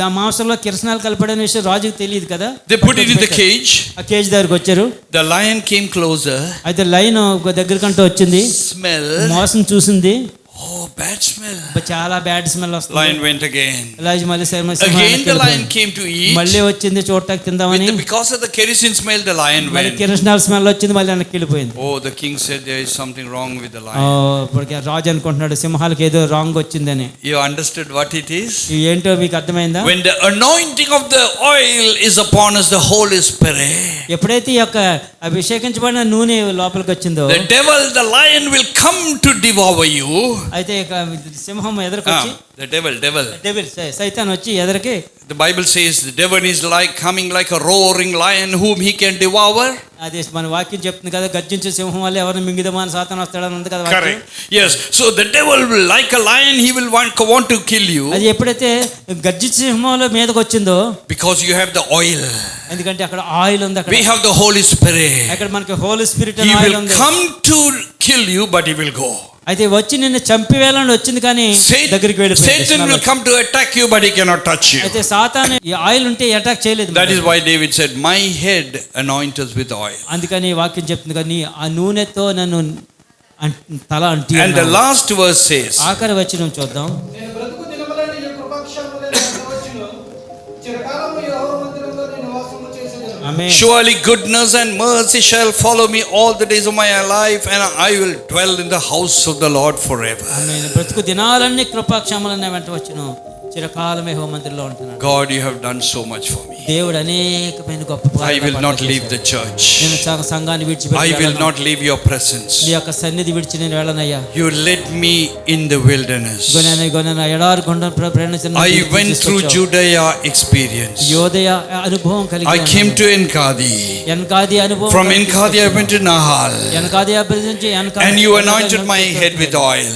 దా మాంసంలో కిరసనాలు కలిపడనే విషయం రాజుకు తెలియదు కదా. They put it in the cage. ఆ కేజ్ దగ్గరకు వచ్చారు. The lion came closer. అయితే లైన్ దగ్గరకంటూ వచ్చింది. Smell. మోసం చూసింది. Oh, bad smell. చాలా బ్యాడ్ స్మెల్ వస్తుంది. Lion went again. Again the lion came to eat. మళ్ళీ వచ్చింది చూడటానికి తిందామని. Because of the kerosene smell, the lion మళ్ళీ went. కిరసనాల స్మెల్ వచ్చింది, మళ్ళీ వెనక్కి వెళ్ళిపోయింది. Oh, the king said there is something wrong with the lion. ఇప్పటికే రాజు అనుకుంటున్నాడు సింహాలకి ఏదో రాంగ్ వచ్చిందని. You understood what it is? ఏంటో మీకు అర్థమైందా? When the anointing of the oil is upon us, the Holy Spirit. ఎప్పుడైతే ఈ యొక్క అభిషేకించబడిన నూనె లోపలికి వచ్చిందో, the devil, the lion will come to devour you. అయితే సింహం ఎదురుకొచ్చి, the devil సైతాన్ వచ్చి ఎదురుకి, the Bible says the devil is like coming like a roaring lion whom he can devour. అది మన వాక్యం చెప్తుంది కదా, గర్జించే సింహం వల్ల ఎవరిని మింగిదమని సాతాను వస్తాడని ఉంది కదా. Correct. Yes. So the devil will, like a lion, he will want to kill you. అది ఎప్పుడైతే గర్జించే సింహంలో మీదకి వచ్చిందో, because you have the oil. ఎందుకంటే అక్కడ ఆయిల్ ఉంది. అక్కడ we have the Holy Spirit. అక్కడ మనకి హోలీ స్పిరిట్ he ఆయిల్ ఉంది. will come to kill you, but he will go. అయితే వచ్చి నిన్ను చంపివేయాలని వచ్చింది కానీ దగ్గరికి వెళ్ళిపోయింది. Satan will come to attack you, but he cannot touch you. అయితే సాతాను ఈ ఆయిల్ ఉంటే అటాక్ చేయలేదు. That is why David said, my head anoint us with oil. అందుకని వాక్యం చెప్తుంది కానీ ఆ నూనెతో నన్ను తల అంటి. And the last verse says, ఆఖరి వచనం చూద్దాం. నేను బ్రతుకు దినములన్నీ ఈ కృపాక్షేమములను పొందవచ్చును. చిరకాలము యెహోవా మందిరములో నేను నివాసము చేసేదను. ఆమేన్. surely goodness and mercy shall follow me all the days of my life, and I will dwell in the house of the Lord forever. ఆమేన్. బ్రతుకు దినాలన్నీ కృపాక్షేమములను వెంట వచ్చును, చిరకాలమే యెహోవా మందిరంలో ఉంటున్నాను. God, you have done so much for me. దేవుడు అనేకమైన గొప్ప I will not leave the church. నేను సంఘాన్ని విడిచిపెట్టి I will వెళ్ళను. not leave your presence. నీ యొక్క సన్నిధి విడిచి నేను వెళ్ళనయ్యా. You led me in the wilderness. ఎడారి గుండా ప్రయాణించిన I went through Judea experience. యోదయ అనుభవం కలిగి I came to Enkadi. ఎన్కాది అనుభవం. From Enkadi I went to Nahal. ఎన్కాది అభివృద్ధి And you anointed my head with oil.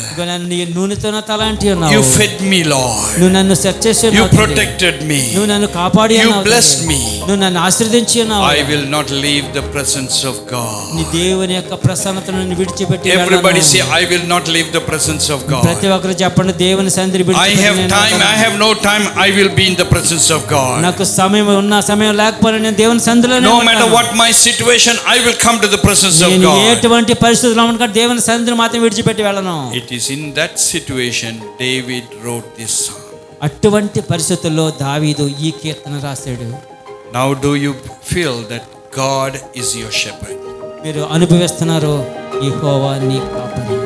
నీ నూనెతో నా తల అంటి ఉన్నావు. You fed me, Lord. నువ్వు నన్ను సెర్చ్ చేసి You ఉన్నావు తండ్రి. protected me. నువ్వు నన్ను కాపాడి You ఉన్నావు blessed తండ్రి. me. నువ్వు నన్ను ఆశీర్వదించి ఉన్నావు. I will not leave the presence of God. నీ దేవుని యొక్క ప్రసన్నతను నన్ను విడిచిపెట్టి Everybody వెళ్ళను. say, I will not leave the presence of ప్రతి God. ఒక్కరు చెప్పండి, దేవుని సన్నిధిని I విడిచిపెట్టి have నేను time, I వెళ్ళను. have no time, I will be in the presence of God. నాకు సమయం ఉన్న సమయం లేకపోయినా నేను దేవుని సన్నిధిలోనే No ఉంటాను. matter what my situation, I will come to the presence of నేను God. ఎటువంటి పరిస్థితుల్లో ఉన్నా కూడా దేవుని సన్నిధిని మాత్రం విడిచిపెట్టి వెళ్ళను. It is in that situation David wrote this psalm. అటువంటి పరిస్థితుల్లో దావీదు ఈ కీర్తన రాశాడు. Now do you feel that God is your shepherd? మీరు అనుభవిస్తున్నారు, యెహోవా నీ కాపరి.